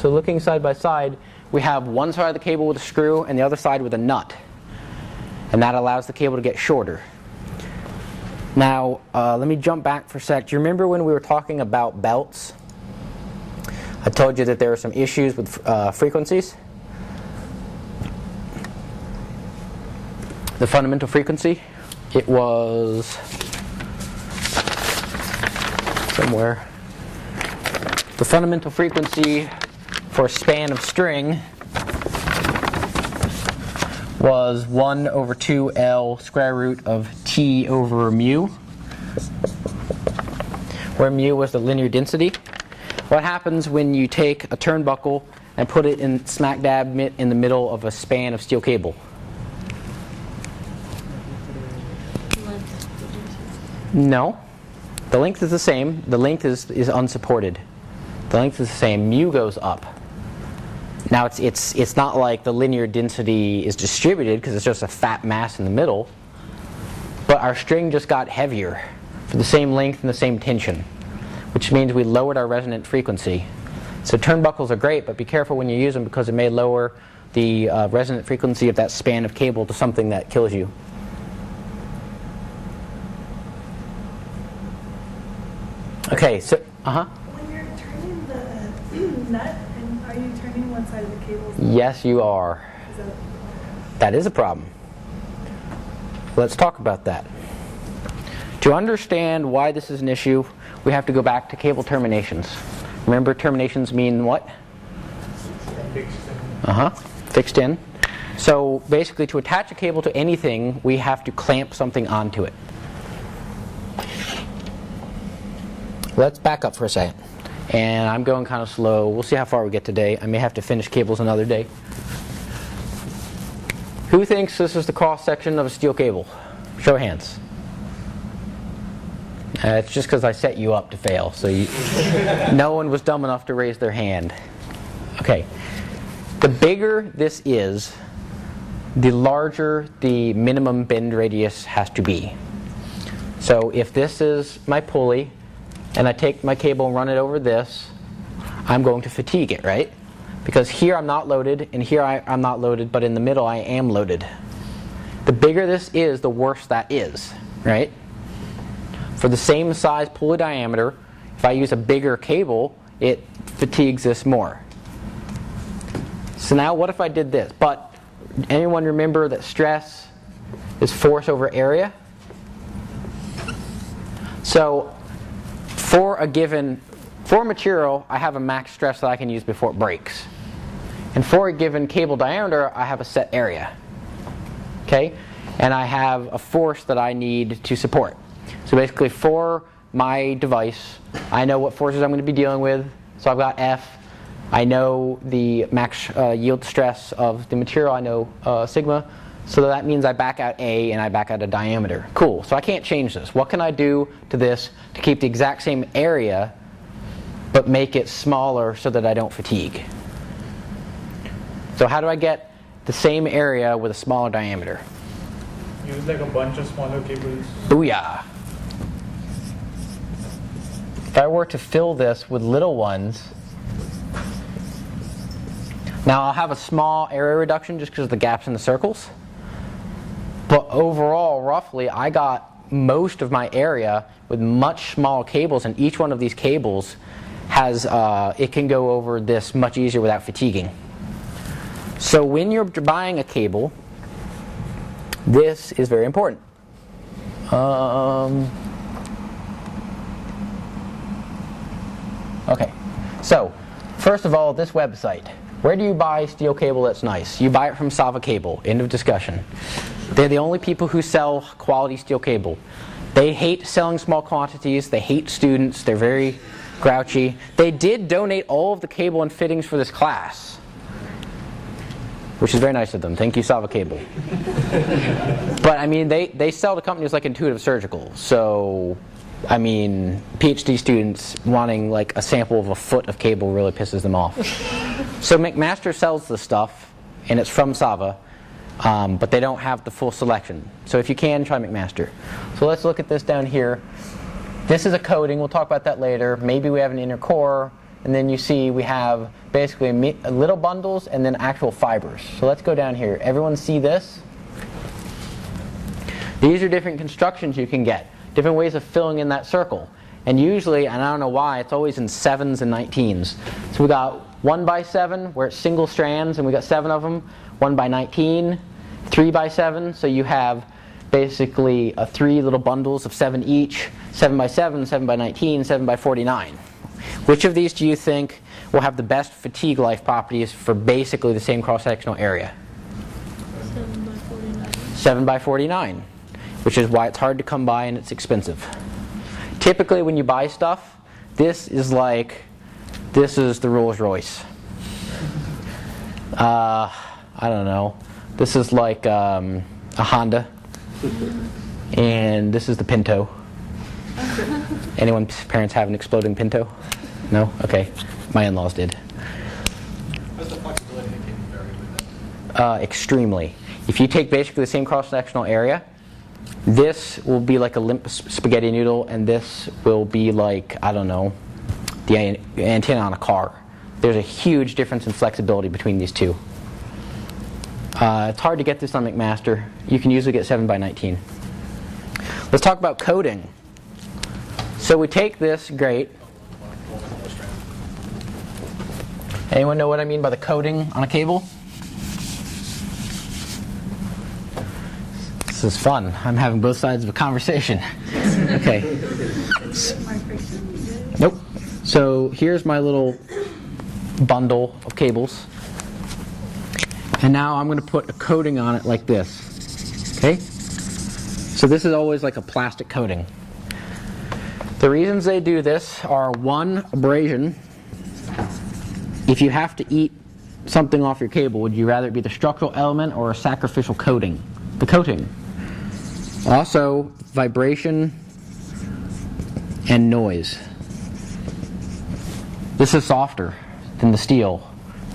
looking side by side, we have one side of the cable with a screw and the other side with a nut. And that allows the cable to get shorter. Now, let me jump back for a sec. Do you remember when we were talking about belts? I told you that there were some issues with frequencies. The fundamental frequency, it was somewhere. The fundamental frequency for a span of string was 1 over 2L square root of T over mu, where mu was the linear density. What happens when you take a turnbuckle and put it in smack dab in the middle of a span of steel cable? No. The length is the same. The length is unsupported. The length is the same. Mu goes up. Now it's not like the linear density is distributed because it's just a fat mass in the middle. But our string just got heavier for the same length and the same tension, which means we lowered our resonant frequency. So turnbuckles are great, but be careful when you use them because it may lower the resonant frequency of that span of cable to something that kills you. Okay, so When you're turning the nut, and are you turning one side of the cable? Yes, you are. That is a problem. Let's talk about that. To understand why this is an issue, we have to go back to cable terminations. Remember, terminations mean what? Fixed in. So basically, to attach a cable to anything, we have to clamp something onto it. Let's back up for a second. And I'm going kind of slow. We'll see how far we get today. I may have to finish cables another day. Who thinks this is the cross section of a steel cable? Show of hands. It's just because I set you up to fail. So no one was dumb enough to raise their hand. Okay. The bigger this is, the larger the minimum bend radius has to be. So if this is my pulley, and I take my cable and run it over this, I'm going to fatigue it, right? Because here I'm not loaded, and here I'm not loaded, but in the middle I am loaded. The bigger this is, the worse that is, right? For the same size pulley diameter, if I use a bigger cable, it fatigues this more. So now what if I did this? But anyone remember that stress is force over area? So for material, I have a max stress that I can use before it breaks. And for a given cable diameter, I have a set area. Okay? And I have a force that I need to support. So basically for my device, I know what forces I'm going to be dealing with. So I've got F. I know the max yield stress of the material. I know sigma. So that means I back out A and I back out a diameter. Cool. So I can't change this. What can I do to this to keep the exact same area but make it smaller so that I don't fatigue? So how do I get the same area with a smaller diameter? Use like a bunch of smaller cables. Booyah! If I were to fill this with little ones, now I'll have a small area reduction just because of the gaps in the circles. But overall, roughly, I got most of my area with much smaller cables, and each one of these cables has, it can go over this much easier without fatiguing. So when you're buying a cable, this is very important. Okay, so first of all, this website. Where do you buy steel cable that's nice? You buy it from Sava Cable. End of discussion. They're the only people who sell quality steel cable. They hate selling small quantities. They hate students. They're very grouchy. They did donate all of the cable and fittings for this class, which is very nice of them. Thank you, Sava Cable. But I mean, they sell to companies like Intuitive Surgical. So, I mean, PhD students wanting like a sample of a foot of cable really pisses them off. So McMaster sells the stuff, and it's from Sava, but they don't have the full selection. So if you can, try McMaster. So let's look at this down here. This is a coating. We'll talk about that later. Maybe we have an inner core, and then you see we have basically little bundles and then actual fibers. So let's go down here. Everyone see this? These are different constructions you can get, different ways of filling in that circle. And usually, and I don't know why, it's always in 7s and 19s. So we got 1x7 where it's single strands and we got 7 of them. 1x19, 3x7, so you have basically 3 little bundles of 7 each. 7x7, 7x19, 7x49. Which of these do you think will have the best fatigue life properties for basically the same cross-sectional area? 7x49. 7x49, which is why it's hard to come by and it's expensive. Typically when you buy stuff, this is the Rolls Royce. I don't know. This is like a Honda, and this is the Pinto. Anyone's parents have an exploding Pinto? No? Okay. My in-laws did. What's the flexibility that can vary with it? Extremely. If you take basically the same cross-sectional area, this will be like a limp spaghetti noodle, and this will be like, I don't know, the antenna on a car. There's a huge difference in flexibility between these two. It's hard to get this on McMaster. You can usually get 7x19. Let's talk about coating. So we take this, great. Anyone know what I mean by the coating on a cable? This is fun. I'm having both sides of a conversation. Okay. Nope. So here's my little bundle of cables. And now I'm going to put a coating on it like this. Okay? So this is always like a plastic coating. The reasons they do this are: 1, abrasion. If you have to eat something off your cable, would you rather it be the structural element or a sacrificial coating? The coating. Also, vibration and noise. This is softer than the steel,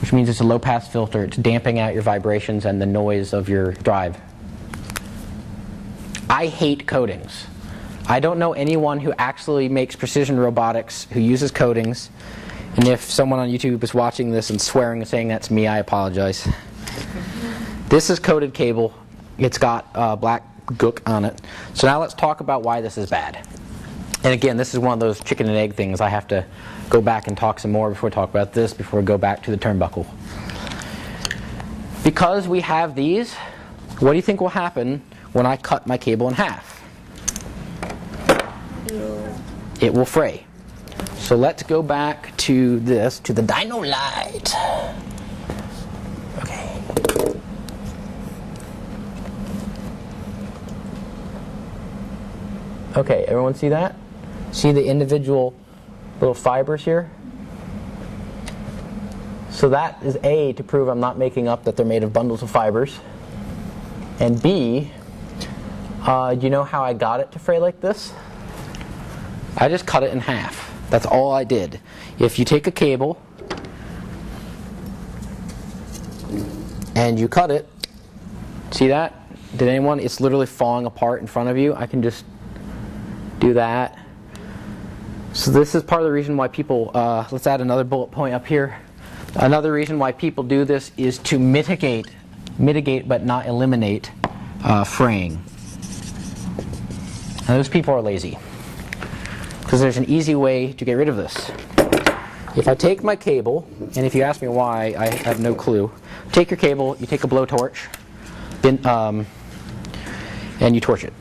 which means it's a low-pass filter. It's damping out your vibrations and the noise of your drive. I hate coatings. I don't know anyone who actually makes precision robotics who uses coatings. And if someone on YouTube is watching this and swearing and saying that's me, I apologize. This is coated cable. It's got black gook on it. So now let's talk about why this is bad. And again, this is one of those chicken and egg things. I have to go back and talk some more before we talk about this, before we go back to the turnbuckle. Because we have these, what do you think will happen when I cut my cable in half? It will fray. So let's go back to this, to the dyno light. Okay. Okay, everyone see that? See the individual little fibers here? So that is A, to prove I'm not making up that they're made of bundles of fibers. And B, you know how I got it to fray like this? I just cut it in half. That's all I did. If you take a cable and you cut it, see that? Did anyone? It's literally falling apart in front of you. I can just do that. So this is part of the reason why people, let's add another bullet point up here. Another reason why people do this is to mitigate but not eliminate fraying. And those people are lazy. Because there's an easy way to get rid of this. If I take my cable, and if you ask me why, I have no clue. Take your cable, you take a blowtorch, and you torch it.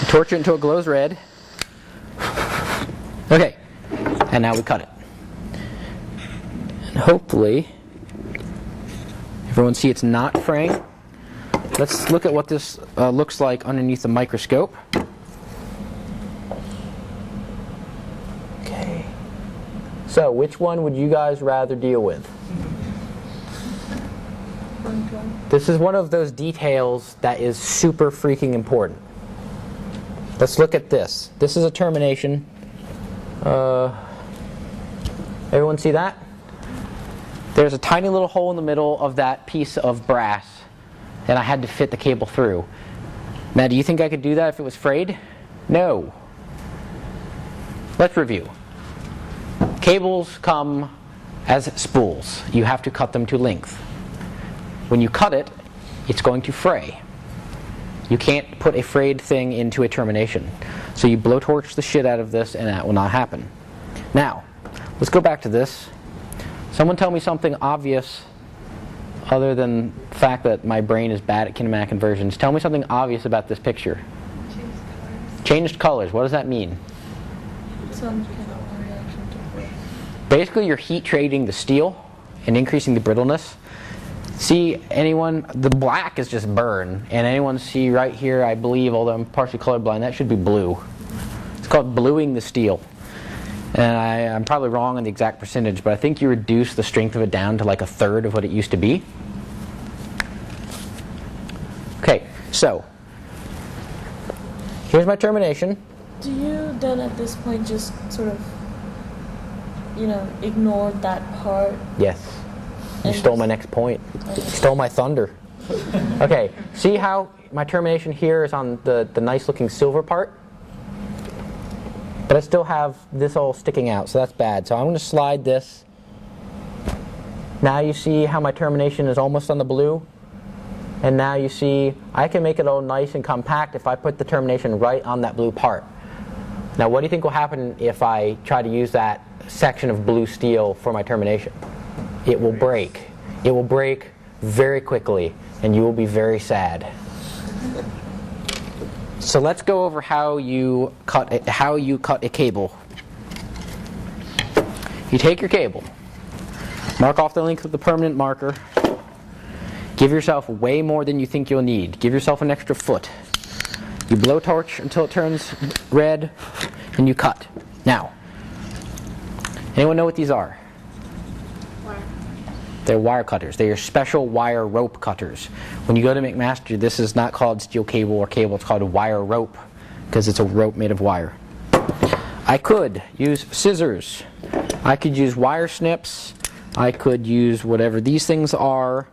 You torch it until it glows red. Okay, and now we cut it. And hopefully, everyone see it's not fraying. Let's look at what this looks like underneath the microscope. Okay. So, which one would you guys rather deal with? This is one of those details that is super freaking important. Let's look at this. This is a termination. Everyone see that? There's a tiny little hole in the middle of that piece of brass, and I had to fit the cable through. Now, do you think I could do that if it was frayed? No. Let's review. Cables come as spools. You have to cut them to length. When you cut it, it's going to fray. You can't put a frayed thing into a termination. So you blowtorch the shit out of this, and that will not happen. Now, let's go back to this. Someone tell me something obvious other than the fact that my brain is bad at kinematic conversions. Tell me something obvious about this picture. Changed colors. What does that mean? Some kind of reaction to fray. Basically, you're heat treating the steel and increasing the brittleness. See, anyone, the black is just burn. And anyone see right here, I believe, although I'm partially colorblind, that should be blue. It's called bluing the steel. And I'm probably wrong on the exact percentage, but I think you reduce the strength of it down to like a third of what it used to be. Okay, so here's my termination. Do you then at this point just sort of, ignore that part? Yes. You stole my next point. You stole my thunder. Okay, see how my termination here is on the nice looking silver part? But I still have this all sticking out, so that's bad. So I'm going to slide this. Now you see how my termination is almost on the blue? And now you see I can make it all nice and compact if I put the termination right on that blue part. Now what do you think will happen if I try to use that section of blue steel for my termination? It will break. It will break very quickly, and you will be very sad. So let's go over how you cut a cable. You take your cable, mark off the length with the permanent marker, give yourself way more than you think you'll need. Give yourself an extra foot. You blowtorch until it turns red, and you cut. Now, anyone know what these are? They're wire cutters. They are special wire rope cutters. When you go to McMaster, this is not called steel cable or cable. It's called a wire rope because it's a rope made of wire. I could use scissors. I could use wire snips. I could use whatever these things are.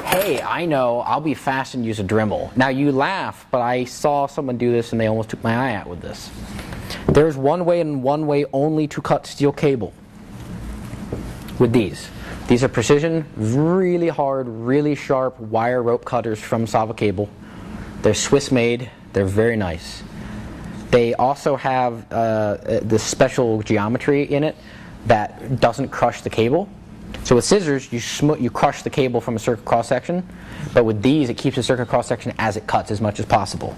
Hey, I know, I'll be fast and use a Dremel. Now you laugh, but I saw someone do this and they almost took my eye out with this. There's one way and one way only to cut steel cable with these. These are precision, really hard, really sharp wire rope cutters from Sava Cable. They're Swiss made. They're very nice. They also have this special geometry in it that doesn't crush the cable. So with scissors, you crush the cable from a circuit cross section, but with these, it keeps the circuit cross section as it cuts as much as possible.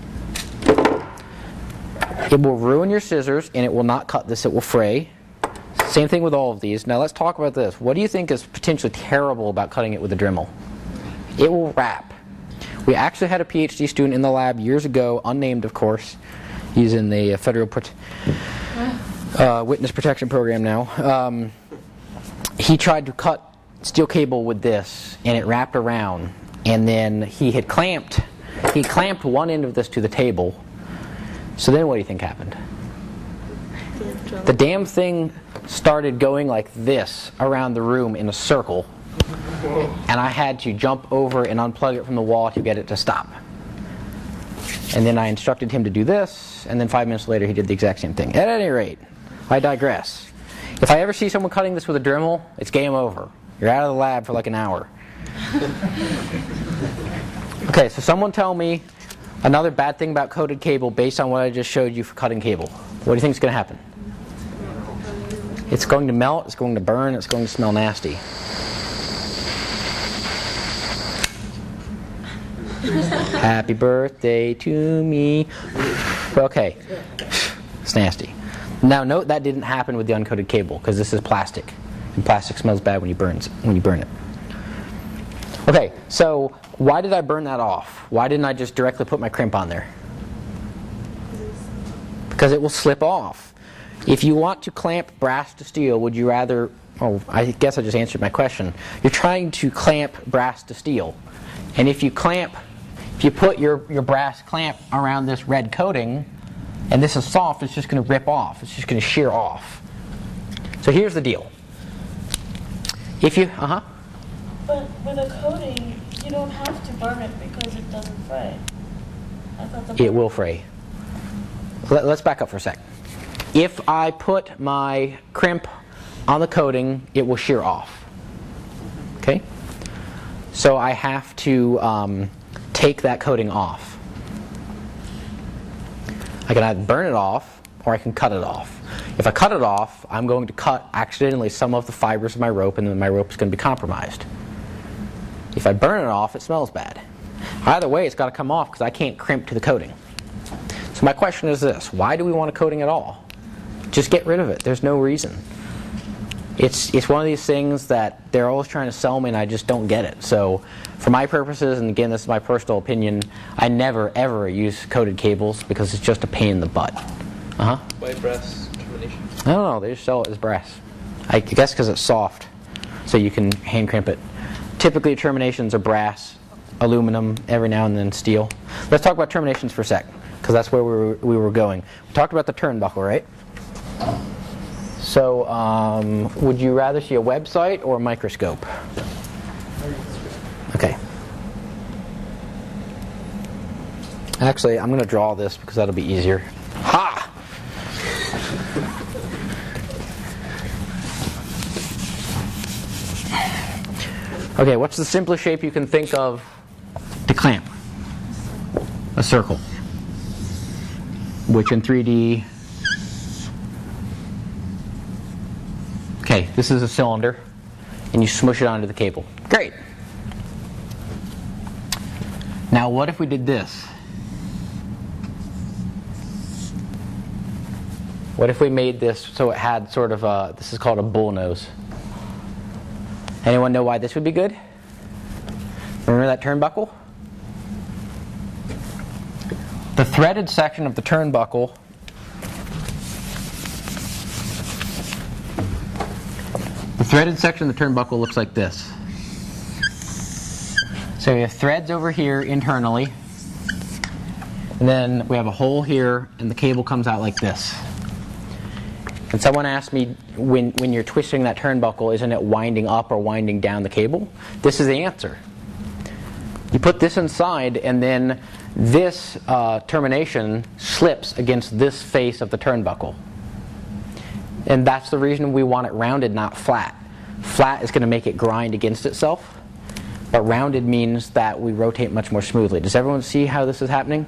It will ruin your scissors, and it will not cut this, it will fray. Same thing with all of these. Now let's talk about this. What do you think is potentially terrible about cutting it with a Dremel? It will wrap. We actually had a PhD student in the lab years ago, unnamed of course. He's in the federal witness protection program now. He tried to cut steel cable with this, and it wrapped around. And then he clamped one end of this to the table. So then what do you think happened? The damn thing started going like this around the room in a circle, and I had to jump over and unplug it from the wall to get it to stop. And then I instructed him to do this, and then 5 minutes later he did the exact same thing. At any rate, I digress. If I ever see someone cutting this with a Dremel, it's game over. You're out of the lab for like an hour. Okay, so someone tell me another bad thing about coated cable based on what I just showed you for cutting cable. What do you think is going to happen? It's going to melt, it's going to burn, it's going to smell nasty. Happy birthday to me. Okay, it's nasty. Now note that didn't happen with the uncoated cable because this is plastic, and plastic smells bad when you burn it. Okay, so why did I burn that off? Why didn't I just directly put my crimp on there? Because it will slip off. If you want to clamp brass to steel, would you rather... Oh, I guess I just answered my question. You're trying to clamp brass to steel. And if you put your brass clamp around this red coating, and this is soft, it's just going to rip off. It's just going to shear off. So here's the deal. If you... But with a coating, you don't have to burn it because it doesn't fray. I thought it will fray. Let's back up for a sec. If I put my crimp on the coating, it will shear off. Okay? So I have to take that coating off. I can either burn it off or I can cut it off. If I cut it off, I'm going to cut accidentally some of the fibers of my rope, and then my rope is going to be compromised. If I burn it off, it smells bad. Either way, it's got to come off because I can't crimp to the coating. So my question is this: why do we want a coating at all? Just get rid of it. There's no reason. It's one of these things that they're always trying to sell me, and I just don't get it. So for my purposes, and again, this is my personal opinion, I never ever use coated cables because it's just a pain in the butt. Why brass termination? I don't know. They just sell it as brass. I guess because it's soft, so you can hand crimp it. Typically, terminations are brass, aluminum, every now and then steel. Let's talk about terminations for a sec, because that's where we were going. We talked about the turnbuckle, right? So, would you rather see a website or a microscope? Okay. Actually, I'm going to draw this because that'll be easier. Ha! Okay, what's the simplest shape you can think of to clamp? A circle. Which in 3D... Okay, this is a cylinder, and you smush it onto the cable. Great! Now what if we did this? What if we made this so it had sort of a... This is called a bull nose. Anyone know why this would be good? Remember that turnbuckle? The threaded section of the turnbuckle looks like this. So we have threads over here internally, and then we have a hole here, and the cable comes out like this. And someone asked me, when you're twisting that turnbuckle, isn't it winding up or winding down the cable? This is the answer. You put this inside, and then this termination slips against this face of the turnbuckle. And that's the reason we want it rounded, not flat. Flat is going to make it grind against itself, but rounded means that we rotate much more smoothly. Does everyone see how this is happening?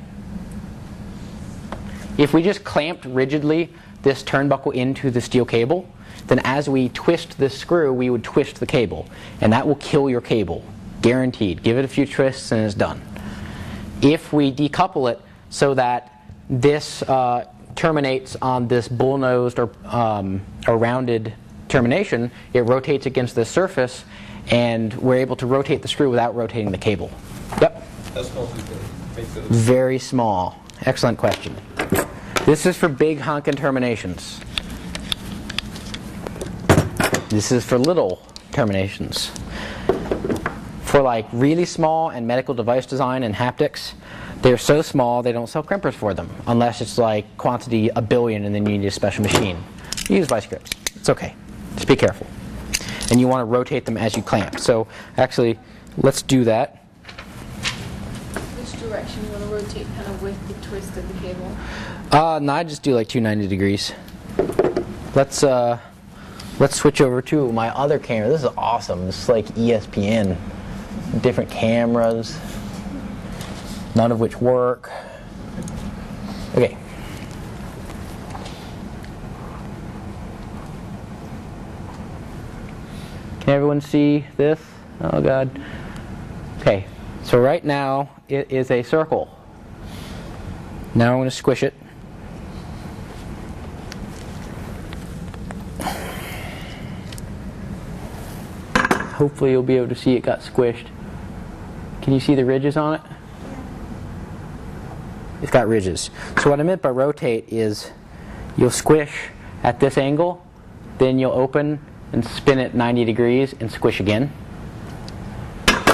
If we just clamped rigidly this turnbuckle into the steel cable, then as we twist this screw, we would twist the cable. And that will kill your cable. Guaranteed. Give it a few twists and it's done. If we decouple it so that this terminates on this bull-nosed or rounded termination, it rotates against this surface, and we're able to rotate the screw without rotating the cable. Yep. How small do you think makes it? Very small. Excellent question. This is for big honkin' terminations. This is for little terminations. For like really small and medical device design and haptics, they're so small they don't sell crimpers for them unless it's like quantity 1 billion and then you need a special machine. Use vice grips. It's okay. Just be careful. And you want to rotate them as you clamp. So actually, let's do that. Which direction you want to rotate, kind of with the twist of the cable? No, I just do like 290 degrees. Let's switch over to my other camera. This is awesome. This is like ESPN. Different cameras, none of which work. Okay. Can everyone see this? Oh God. Okay, so right now it is a circle. Now I'm going to squish it. Hopefully you'll be able to see it got squished. Can you see the ridges on it? It's got ridges. So what I meant by rotate is you'll squish at this angle, then you'll open and spin it 90 degrees and squish again.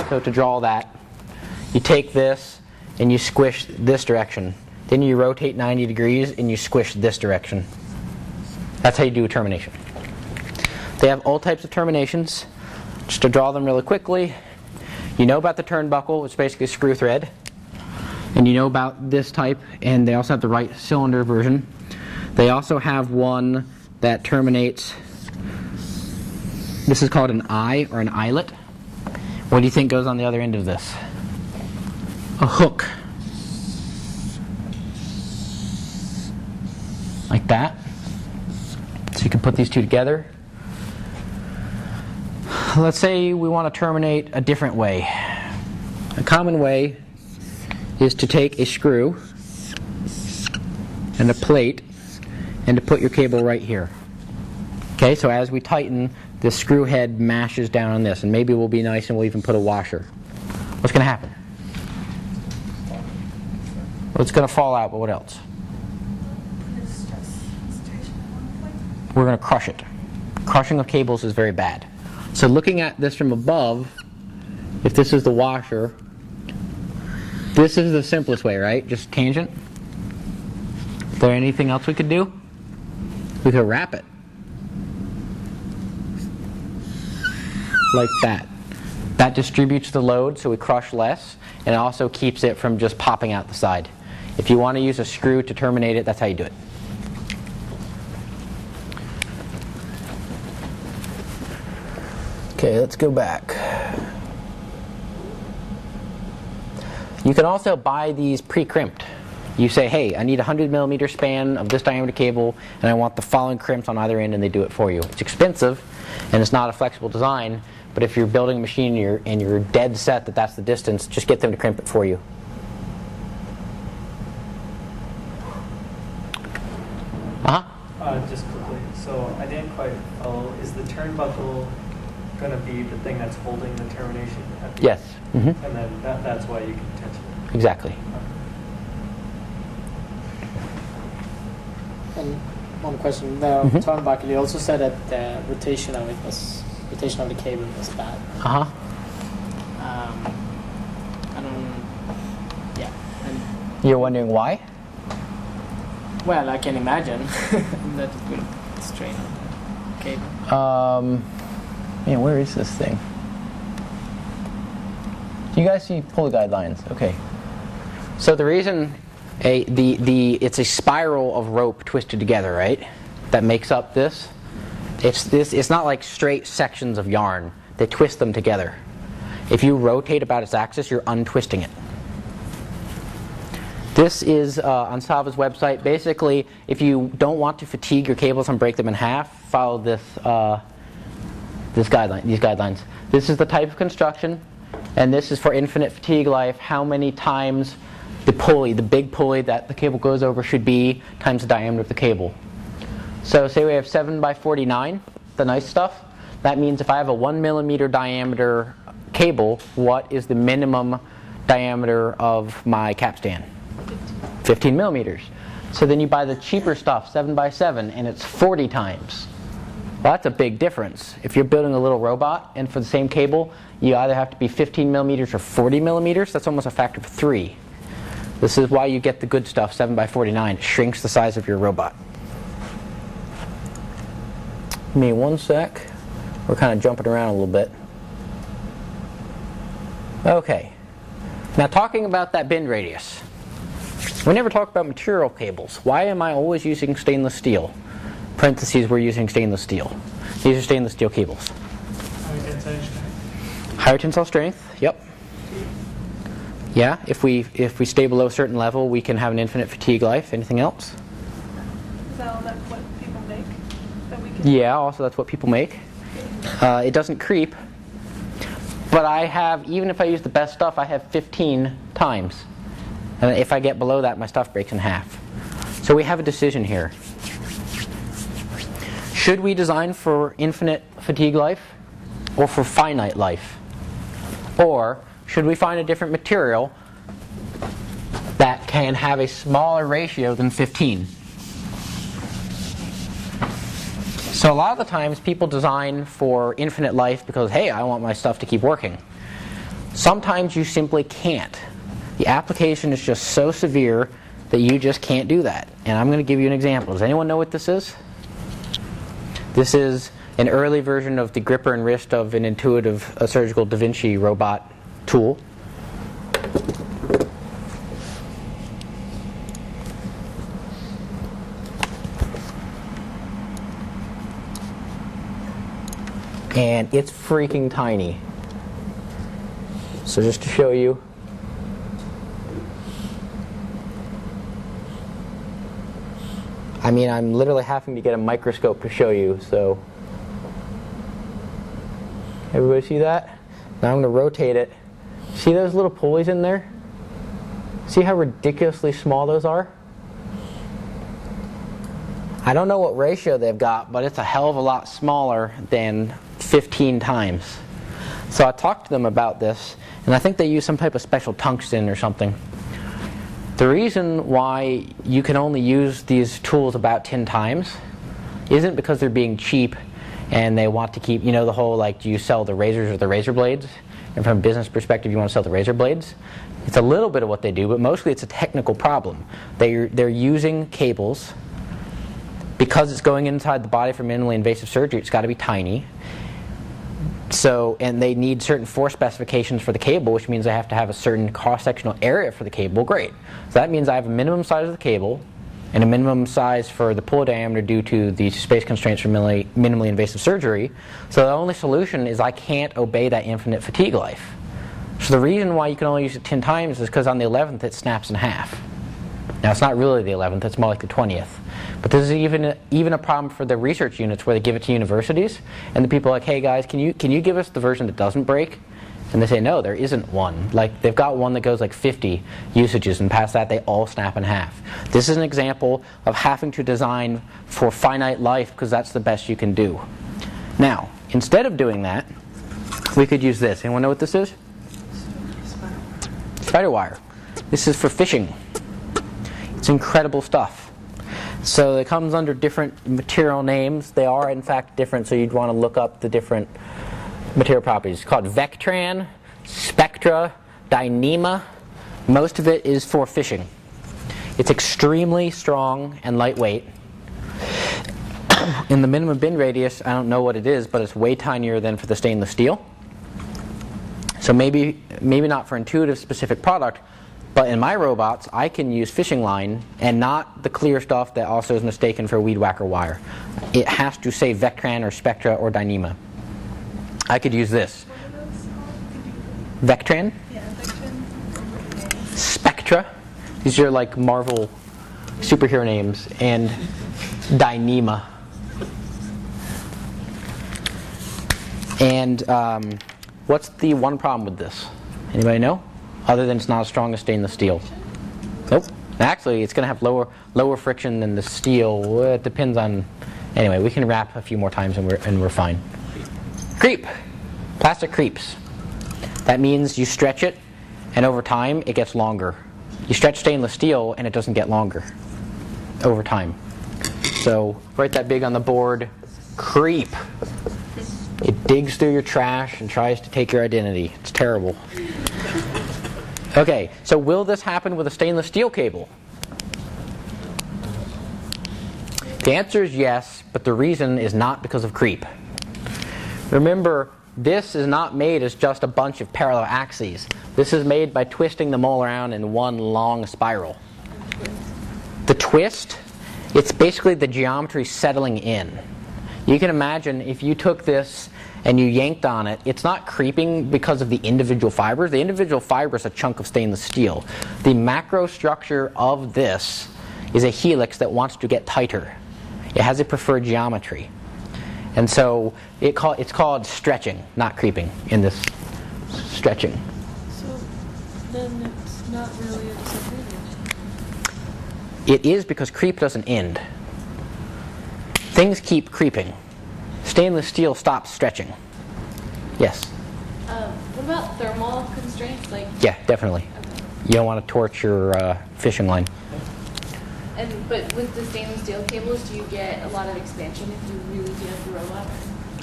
So to draw that, you take this and you squish this direction. Then you rotate 90 degrees and you squish this direction. That's how you do a termination. They have all types of terminations. Just to draw them really quickly, you know about the turnbuckle, which is basically a screw thread. And you know about this type, and they also have the right cylinder version. They also have one that terminates, this is called an eye or an eyelet. What do you think goes on the other end of this? A hook. Like that. So you can put these two together. Let's say we want to terminate a different way. A common way is to take a screw and a plate and to put your cable right here. Okay, so as we tighten, the screw head mashes down on this, and maybe we'll be nice and we'll even put a washer. What's going to happen? Well, it's going to fall out, but what else? We're going to crush it. Crushing of cables is very bad. So looking at this from above, if this is the washer, this is the simplest way, right? Just tangent. Is there anything else we could do? We could wrap it. Like that. That distributes the load so we crush less, and it also keeps it from just popping out the side. If you want to use a screw to terminate it, that's how you do it. Okay, let's go back. You can also buy these pre-crimped. You say, hey, I need a 100 millimeter span of this diameter cable, and I want the following crimps on either end, and they do it for you. It's expensive, and it's not a flexible design, but if you're building a machine and you're dead set that that's the distance, just get them to crimp it for you. Just quickly, so I didn't quite follow. Is the turnbuckle going to be the thing that's holding the termination? At the Yes. Mm-hmm. And then that's why you can tension it? Exactly. And one question. The turnbuckle, you also said that the rotation of the cable was bad. Uh-huh. And You're wondering why? well, I can imagine that it will strain on the cable. Man, where is this thing? Do you guys see pull guidelines? Okay. So the reason it's a spiral of rope twisted together, right? That makes up this. It's not like straight sections of yarn. They twist them together. If you rotate about its axis, you're untwisting it. This is on Sava's website. Basically, if you don't want to fatigue your cables and break them in half, follow these guidelines. This is the type of construction, and this is for infinite fatigue life. How many times the pulley, the big pulley that the cable goes over, should be times the diameter of the cable. So say we have 7 by 49, the nice stuff. That means if I have a 1 millimeter diameter cable, what is the minimum diameter of my capstan? 15 millimeters. So then you buy the cheaper stuff, 7 by 7, and it's 40 times. Well, that's a big difference. If you're building a little robot, and for the same cable, you either have to be 15 millimeters or 40 millimeters. That's almost a factor of 3. This is why you get the good stuff, 7 by 49. It shrinks the size of your robot. Give me one sec. We're kind of jumping around a little bit. Okay. Now talking about that bend radius. We never talk about material cables. Why am I always using stainless steel? Parentheses, we're using stainless steel. These are stainless steel cables. Higher tensile strength. Higher tensile strength, yep. Yeah, if we stay below a certain level, we can have an infinite fatigue life. Anything else? Is that all that what people make? That we can Yeah, also that's what people make. It doesn't creep. But I have, even if I use the best stuff, I have 15 times. And if I get below that, my stuff breaks in half. So we have a decision here. Should we design for infinite fatigue life or for finite life? Or should we find a different material that can have a smaller ratio than 15? So a lot of the times people design for infinite life because, hey, I want my stuff to keep working. Sometimes you simply can't. The application is just so severe that you just can't do that. And I'm going to give you an example. Does anyone know what this is? This is an early version of the gripper and wrist of an intuitive surgical Da Vinci robot tool. And it's freaking tiny. So just to show you, I mean, I'm literally having to get a microscope to show you, so everybody see that? Now I'm going to rotate it. See those little pulleys in there? See how ridiculously small those are? I don't know what ratio they've got, but it's a hell of a lot smaller than 15 times. So I talked to them about this, and I think they use some type of special tungsten or something. The reason why you can only use these tools about 10 times isn't because they're being cheap and they want to keep, you know, the whole, like, do you sell the razors or the razor blades? And from a business perspective, you want to sell the razor blades. It's a little bit of what they do, but mostly it's a technical problem. They're using cables. Because it's going inside the body for minimally invasive surgery, it's got to be tiny. So, and they need certain force specifications for the cable, which means they have to have a certain cross-sectional area for the cable. Great. So that means I have a minimum size of the cable and a minimum size for the pull diameter due to the space constraints for minimally invasive surgery. So the only solution is I can't obey that infinite fatigue life. So the reason why you can only use it 10 times is because on the 11th it snaps in half. Now it's not really the 11th, it's more like the 20th. But this is even a problem for the research units where they give it to universities, and the people are like, hey guys, can you give us the version that doesn't break? And they say, no, there isn't one. Like, they've got one that goes like 50 usages, and past that they all snap in half. This is an example of having to design for finite life because that's the best you can do. Now, instead of doing that, we could use this. Anyone know what this is? Spider wire. This is for fishing. It's incredible stuff. So it comes under different material names. They are in fact different, so you'd want to look up the different material properties. It's called Vectran, Spectra, Dyneema. Most of it is for fishing. It's extremely strong and lightweight. In the minimum bend radius, I don't know what it is, but it's way tinier than for the stainless steel. So maybe not for intuitive specific product, but in my robots, I can use fishing line and not the clear stuff that also is mistaken for weed whacker wire. It has to say Vectran or Spectra or Dyneema. I could use this. What are those called? Vectran, Yeah, Vectran. Spectra, These are like Marvel superhero names. And Dyneema. And what's the one problem with this? Anybody know? Other than it's not as strong as stainless steel. Nope. Actually, it's going to have lower friction than the steel. Well, it depends on. Anyway, we can wrap a few more times and we're fine. Creep. Plastic creeps. That means you stretch it, and over time it gets longer. You stretch stainless steel, and it doesn't get longer over time. So write that big on the board. Creep. It digs through your trash and tries to take your identity. It's terrible. Okay, so will this happen with a stainless steel cable? The answer is yes, but the reason is not because of creep. Remember, this is not made as just a bunch of parallel axes. This is made by twisting them all around in one long spiral. The twist, it's basically the geometry settling in. You can imagine if you took this and you yanked on it, it's not creeping because of the individual fibers. The individual fiber is a chunk of stainless steel. The macro structure of this is a helix that wants to get tighter. It has a preferred geometry. And so it's called stretching, not creeping, in this stretching. So then it's not really a disadvantage. It is because creep doesn't end. Things keep creeping. Stainless steel stops stretching. Yes? What about thermal constraints? Yeah, definitely. Okay. You don't want to torch your fishing line. But with the stainless steel cables, do you get a lot of expansion if you really do have the robot?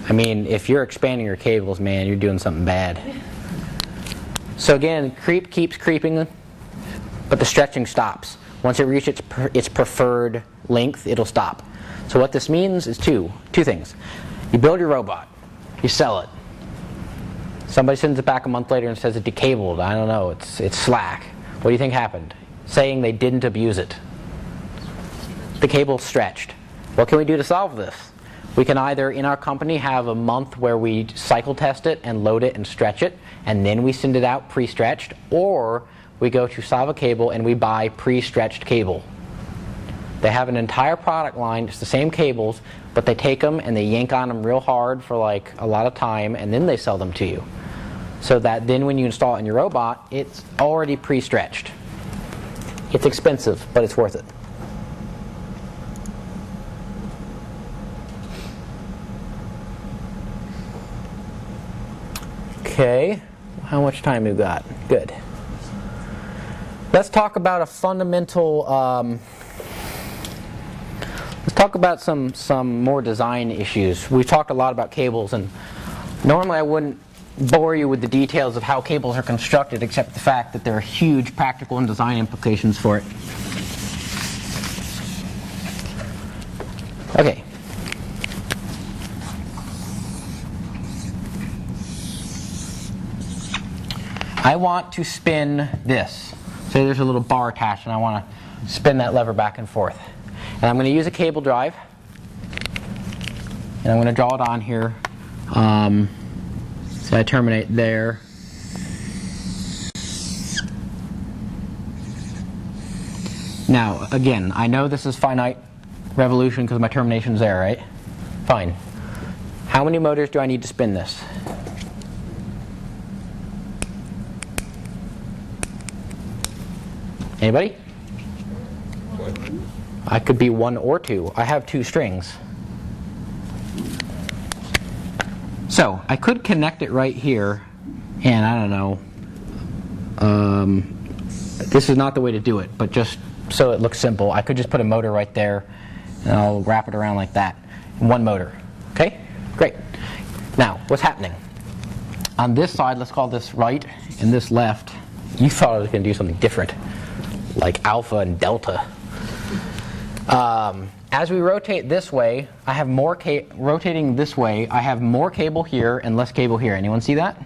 I mean, if you're expanding your cables, man, you're doing something bad. So again, creep keeps creeping, but the stretching stops. Once it reaches its preferred length, it'll stop. So what this means is two things. You build your robot, you sell it. Somebody sends it back a month later and says it decabled. I don't know, it's slack. What do you think happened? Saying they didn't abuse it. The cable stretched. What can we do to solve this? We can either, in our company, have a month where we cycle test it and load it and stretch it, and then we send it out pre-stretched, or we go to Sava Cable and we buy pre-stretched cable. They have an entire product line, it's the same cables, but they take them and they yank on them real hard for like a lot of time, and then they sell them to you. So that then when you install it in your robot, it's already pre-stretched. It's expensive, but it's worth it. Okay, how much time we've got? Good. Let's talk about a fundamental. Let's talk about some more design issues. We've talked a lot about cables, and normally I wouldn't bore you with the details of how cables are constructed, except the fact that there are huge practical and design implications for it. Okay. I want to spin this. Say there's a little bar attached and I want to spin that lever back and forth. And I'm going to use a cable drive. And I'm going to draw it on here. So I terminate there. Now, again, I know this is finite revolution because my termination's there, right? Fine. How many motors do I need to spin this? Anybody? What? I could be one or two. I have two strings. So I could connect it right here, and I don't know. This is not the way to do it, but just so it looks simple, I could just put a motor right there, and I'll wrap it around like that. One motor. Okay? Great. Now, what's happening? On this side, let's call this right, and this left. You thought I was going to do something different, like alpha and delta. As we rotate this way, I have more rotating this way, I have more cable here and less cable here. Anyone see that?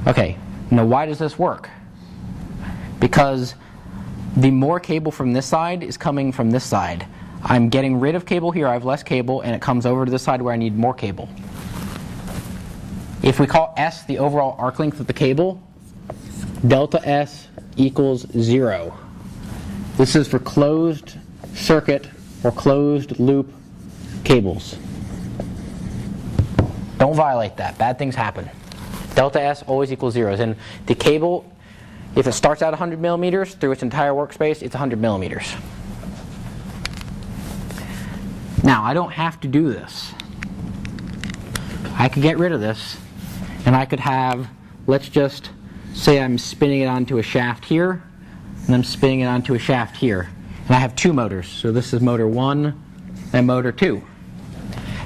Okay, now why does this work? Because the more cable from this side is coming from this side. I'm getting rid of cable here, I have less cable, and it comes over to this side where I need more cable. If we call S the overall arc length of the cable, delta S equals 0. This is for closed circuit or closed loop cables. Don't violate that. Bad things happen. Delta S always equals 0. And the cable, if it starts out 100 millimeters through its entire workspace, it's 100 millimeters. Now, I don't have to do this. I could get rid of this, and I could have, let's just say I'm spinning it onto a shaft here, and I'm spinning it onto a shaft here. And I have two motors. So this is motor 1 and motor 2.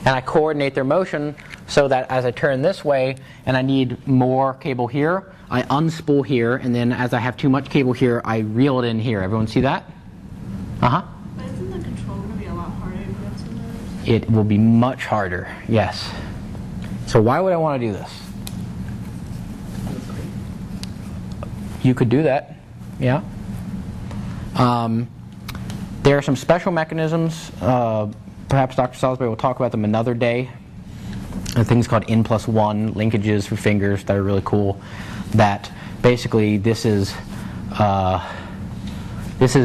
And I coordinate their motion so that as I turn this way and I need more cable here, I unspool here, and then as I have too much cable here, I reel it in here. Everyone see that? Uh-huh. But isn't the control going to be a lot harder to go to those? It will be much harder, yes. So why would I want to do this? You could do that, yeah. There are some special mechanisms. Perhaps Dr. Salisbury will talk about them another day. Things called N+1 linkages for fingers that are really cool. That basically this is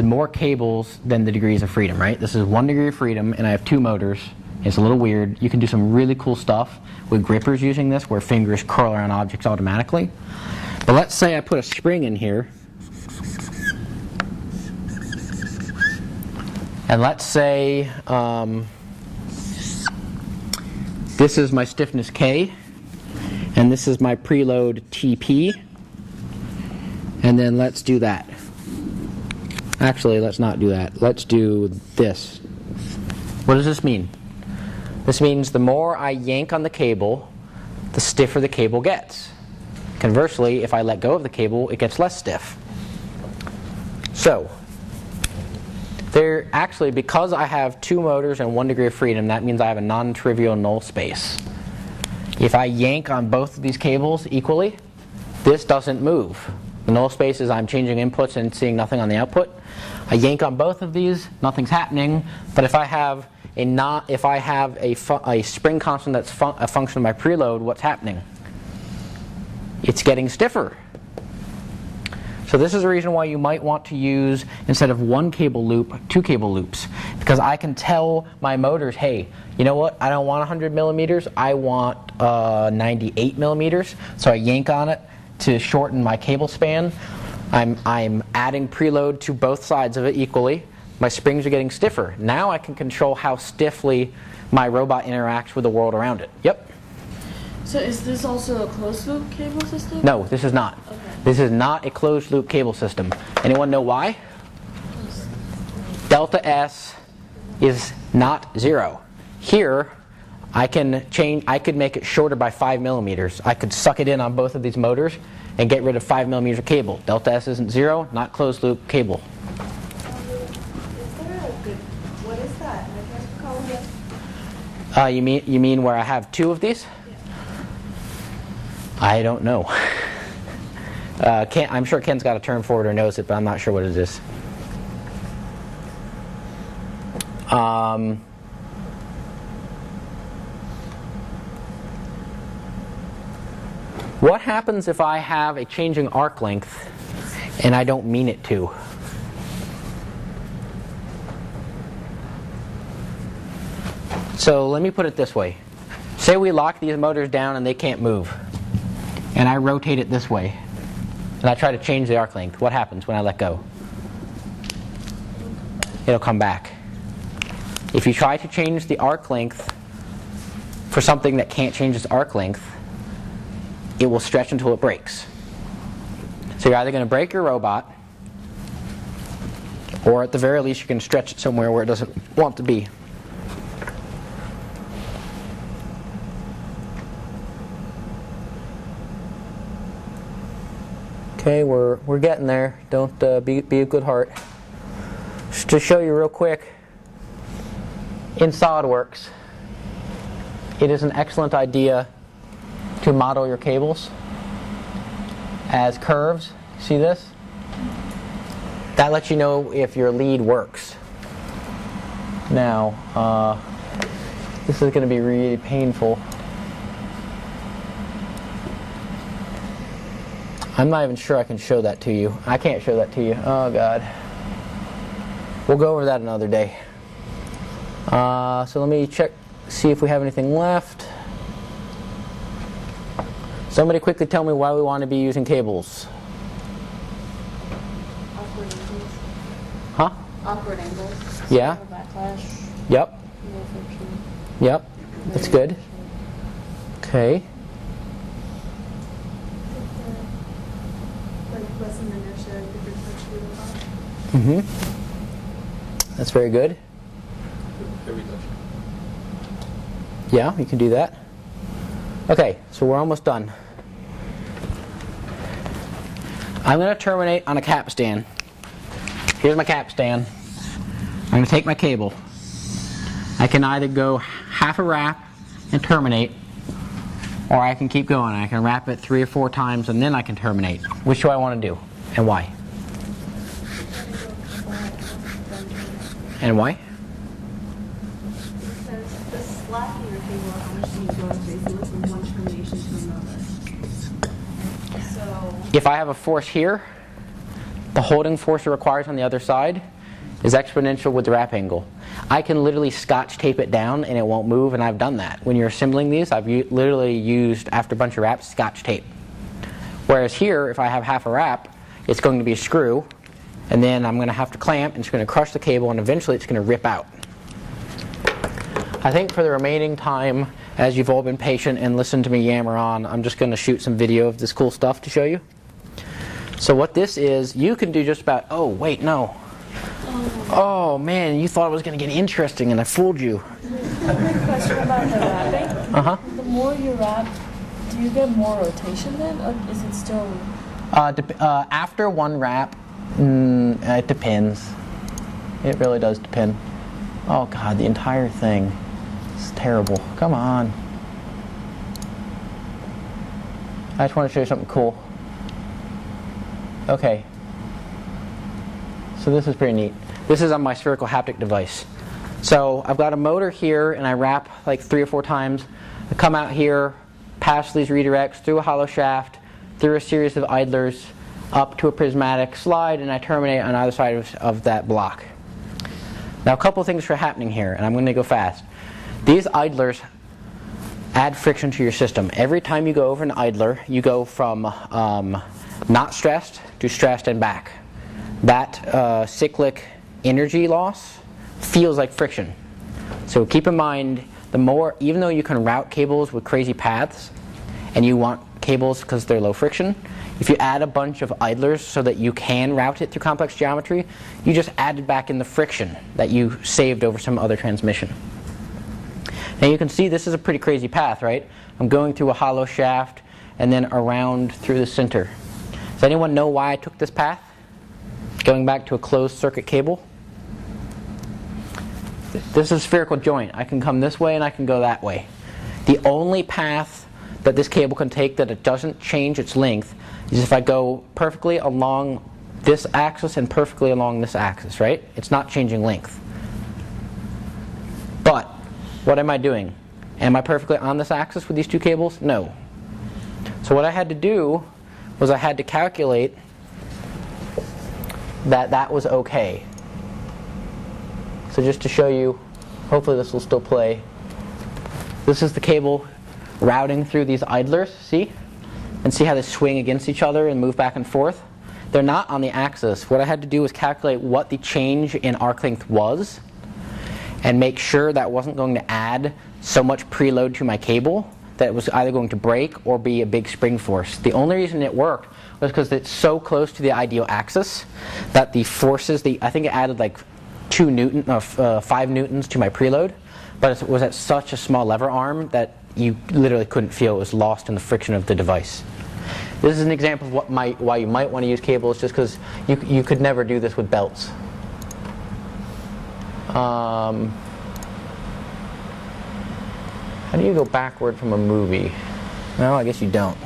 more cables than the degrees of freedom, right? This is 1 degree of freedom, and I have 2 motors. It's a little weird. You can do some really cool stuff with grippers using this, where fingers curl around objects automatically. But let's say I put a spring in here, and let's say this is my stiffness K, and this is my preload TP, and then let's do that. Actually, let's not do that. Let's do this. What does this mean? This means the more I yank on the cable, the stiffer the cable gets. Conversely, if I let go of the cable, it gets less stiff. So, actually, because I have 2 motors and 1 degree of freedom, that means I have a non-trivial null space. If I yank on both of these cables equally, this doesn't move. The null space is I'm changing inputs and seeing nothing on the output. I yank on both of these, nothing's happening. But if I have a spring constant that's a function of my preload, what's happening? It's getting stiffer. So this is a reason why you might want to use, instead of 1 cable loop, 2 cable loops. Because I can tell my motors, hey, you know what? I don't want 100 millimeters. I want 98 millimeters. So I yank on it to shorten my cable span. I'm adding preload to both sides of it equally. My springs are getting stiffer. Now I can control how stiffly my robot interacts with the world around it. Yep. So is this also a closed loop cable system? No, this is not. Okay. This is not a closed loop cable system. Anyone know why? Delta S is not 0. Here, I could make it shorter by 5 millimeters. I could suck it in on both of these motors and get rid of 5 millimeters of cable. Delta S isn't 0, not closed loop cable. What is that? Can I call it? You mean where I have 2 of these? I don't know. I'm sure Ken's got a term for it or knows it, but I'm not sure what it is. What happens if I have a changing arc length and I don't mean it to? So let me put it this way. Say we lock these motors down and they can't move. And I rotate it this way. And I try to change the arc length. What happens when I let go? It'll come back. If you try to change the arc length for something that can't change its arc length, it will stretch until it breaks. So you're either going to break your robot, or at the very least you can stretch it somewhere where it doesn't want to be. Okay, we're getting there. Don't be a good heart. Just to show you real quick, in SolidWorks, it is an excellent idea to model your cables as curves. See this? That lets you know if your lead works. Now, this is going to be really painful. I'm not even sure I can show that to you. I can't show that to you. Oh God. We'll go over that another day. So let me check, see if we have anything left. Somebody quickly tell me why we want to be using cables. Awkward angles. Huh? Awkward angles. Yeah. No backlash. Yep. No friction. Yep. That's good. Okay. Like less than inertia, bigger touch to the top. Mm-hmm. That's very good. Every touch. Yeah, you can do that. Okay, so we're almost done. I'm going to terminate on a capstan. Here's my capstan. I'm going to take my cable. I can either go half a wrap and terminate, or I can keep going. I can wrap it 3 or 4 times and then I can terminate. Which do I want to do, and why? And why? Because the slack in your cable actually goes basically from one termination to another. So If I have a force here, the holding force it requires on the other side is exponential with the wrap angle. I can literally scotch tape it down and it won't move, and I've done that. When you're assembling these, I've literally used, after a bunch of wraps, scotch tape. Whereas here, if I have half a wrap, it's going to be a screw, and then I'm going to have to clamp, and it's going to crush the cable, and eventually it's going to rip out. I think for the remaining time, as you've all been patient and listened to me yammer on, I'm just going to shoot some video of this cool stuff to show you. So what this is, you can do just about, oh wait, no. Oh man, you thought it was going to get interesting and I fooled you. I have a question about the wrapping. Uh-huh. The more you wrap, do you get more rotation then, or is it still? After one wrap, it depends. It really does depend. Oh God, the entire thing is terrible. Come on. I just want to show you something cool. Okay. So this is pretty neat. This is on my spherical haptic device. So I've got a motor here and I wrap like 3 or 4 times. I come out here, pass these redirects through a hollow shaft, through a series of idlers, up to a prismatic slide, and I terminate on either side of that block. Now a couple things are happening here, and I'm going to go fast. These idlers add friction to your system. Every time you go over an idler, you go from not stressed to stressed and back. That cyclic energy loss feels like friction. So keep in mind, the more, even though you can route cables with crazy paths, and you want cables because they're low friction, if you add a bunch of idlers so that you can route it through complex geometry, you just added back in the friction that you saved over some other transmission. Now you can see this is a pretty crazy path, right? I'm going through a hollow shaft and then around through the center. Does anyone know why I took this path? Going back to a closed circuit cable. This is a spherical joint. I can come this way and I can go that way. The only path that this cable can take that it doesn't change its length is if I go perfectly along this axis and perfectly along this axis, right? It's not changing length. But what am I doing? Am I perfectly on this axis with these 2 cables? No. So what I had to do was I had to calculate that that was okay. So just to show you, hopefully this will still play. This is the cable routing through these idlers, see? And see how they swing against each other and move back and forth? They're not on the axis. What I had to do was calculate what the change in arc length was and make sure that wasn't going to add so much preload to my cable that it was either going to break or be a big spring force. The only reason it worked was because it's so close to the ideal axis that the forces, I think it added like 5 newtons to my preload, but it was at such a small lever arm that you literally couldn't feel it was lost in the friction of the device. This is an example of why you might want to use cables, just because you could never do this with belts. How do you go backward from a movie? No, I guess you don't.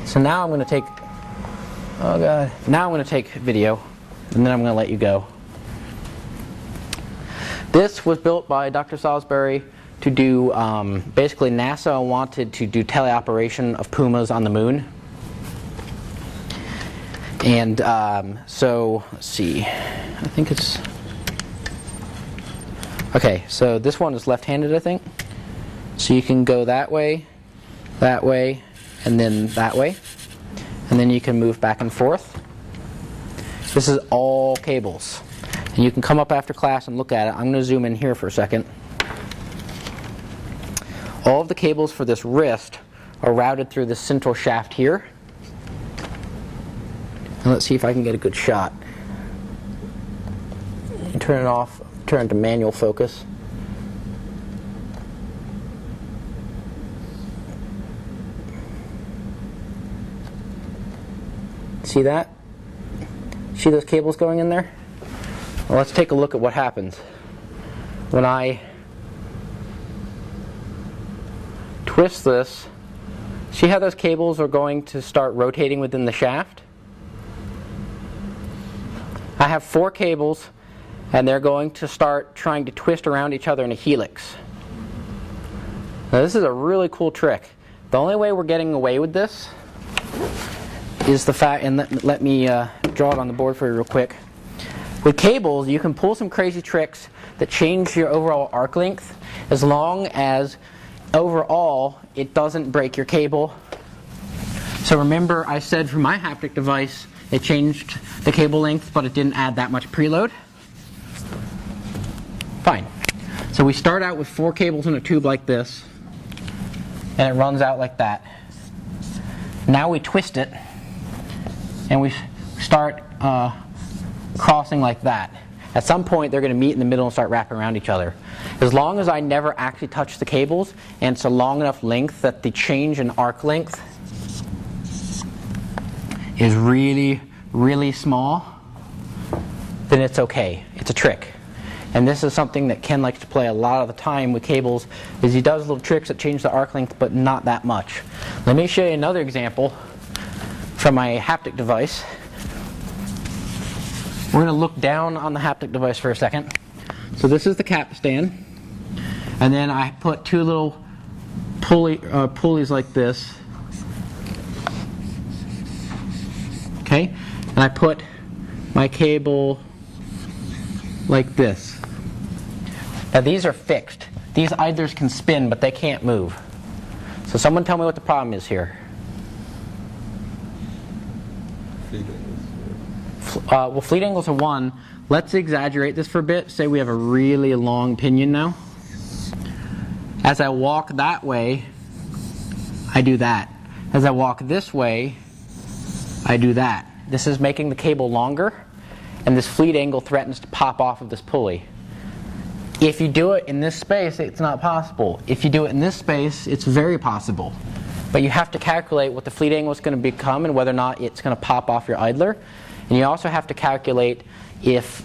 So now I'm going to take, oh God, now I'm going to take video, and then I'm going to let you go. This was built by Dr. Salisbury to do, basically NASA wanted to do teleoperation of Pumas on the moon. And so, let's see, I think it's, okay, so this one is left-handed, I think. So you can go that way, and then that way. And then you can move back and forth. This is all cables. And you can come up after class and look at it. I'm going to zoom in here for a second. All of the cables for this wrist are routed through this central shaft here. And let's see if I can get a good shot. You turn it off, turn it to manual focus. See that? See those cables going in there? Well, let's take a look at what happens when I twist this. See how those cables are going to start rotating within the shaft? I have 4 cables, and they're going to start trying to twist around each other in a helix. Now this is a really cool trick. The only way we're getting away with this is the fact, and let me draw it on the board for you real quick. With cables, you can pull some crazy tricks that change your overall arc length, as long as overall it doesn't break your cable. So remember, I said for my haptic device it changed the cable length, but it didn't add that much preload. Fine. So we start out with 4 cables in a tube like this, and it runs out like that. Now we twist it, and we start crossing like that. At some point they're going to meet in the middle and start wrapping around each other. As long as I never actually touch the cables, and it's a long enough length that the change in arc length is really, really small, then it's okay. It's a trick. And this is something that Ken likes to play a lot of the time with cables, is he does little tricks that change the arc length, but not that much. Let me show you another example from my haptic device. We're going to look down on the haptic device for a second. So this is the capstan, and then I put 2 little pulleys like this. Okay, and I put my cable like this. Now these are fixed. These idlers can spin, but they can't move. So someone tell me what the problem is here. Well, fleet angles are 1. Let's exaggerate this for a bit. Say we have a really long pinion now. As I walk that way, I do that. As I walk this way, I do that. This is making the cable longer, and this fleet angle threatens to pop off of this pulley. If you do it in this space, it's not possible. If you do it in this space, it's very possible. But you have to calculate what the fleet angle is going to become and whether or not it's going to pop off your idler. And you also have to calculate if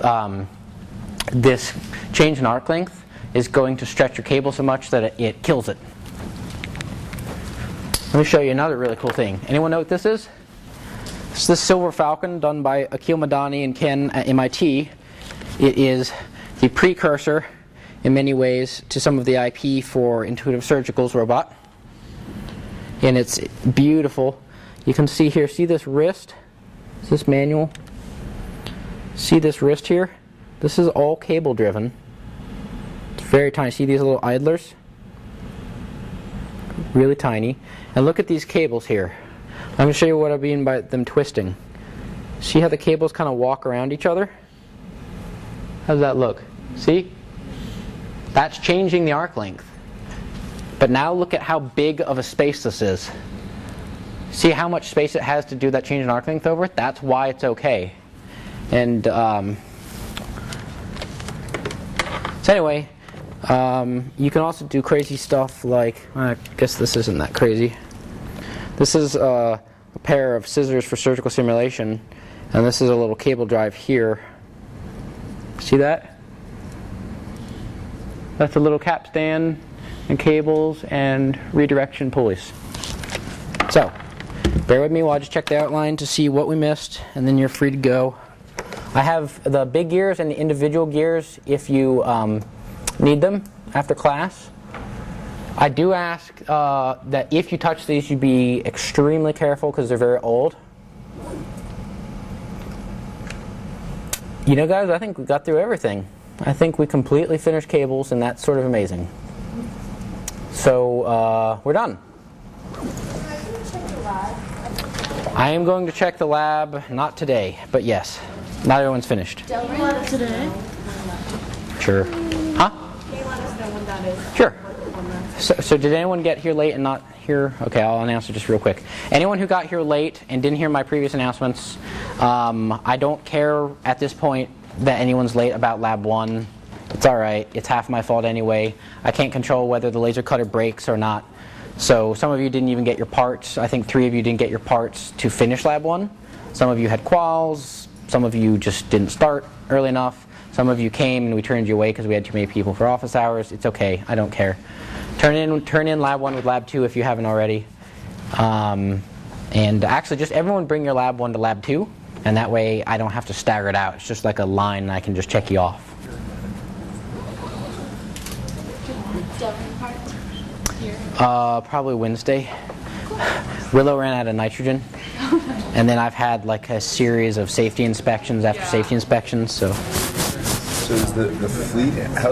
this change in arc length is going to stretch your cable so much that it kills it. Let me show you another really cool thing. Anyone know what this is? This is the Silver Falcon done by Akil Madani and Ken at MIT. It is the precursor in many ways to some of the IP for Intuitive Surgical's robot. And it's beautiful. You can see here, see this wrist? Is this manual? See this wrist here? This is all cable driven. It's very tiny. See these little idlers? Really tiny. And look at these cables here. I'm going to show you what I mean by them twisting. See how the cables kind of walk around each other? How does that look? See? That's changing the arc length. But now look at how big of a space this is. See how much space it has to do that change in arc length over? That's why it's okay. And so anyway, you can also do crazy stuff like, I guess this isn't that crazy. This is a pair of scissors for surgical simulation, and this is a little cable drive here. See that? That's a little capstan and cables and redirection pulleys. So, bear with me while I just check the outline to see what we missed, and then you're free to go. I have the big gears and the individual gears if you need them after class. I do ask that if you touch these, you be extremely careful because they're very old. You know, guys, I think we got through everything. I think we completely finished cables, and that's sort of amazing. So, we're done. I am going to check the lab, not today, but yes. Not everyone's finished. Today? Sure. Huh? Can you let us know when that is? Sure. So did anyone get here late and not here? Okay, I'll announce it just real quick. Anyone who got here late and didn't hear my previous announcements, I don't care at this point that anyone's late about Lab 1. It's alright. It's half my fault anyway. I can't control whether the laser cutter breaks or not. So some of you didn't even get your parts. I think 3 of you didn't get your parts to finish Lab 1. Some of you had quals. Some of you just didn't start early enough. Some of you came and we turned you away because we had too many people for office hours. It's okay. I don't care. Turn in Lab 1 with Lab 2 if you haven't already. And actually, just everyone bring your Lab 1 to Lab 2. And that way I don't have to stagger it out. It's just like a line and I can just check you off. Probably Wednesday. Willow ran out of nitrogen. And then I've had like a series of safety inspections after safety inspections. So is the fleet, how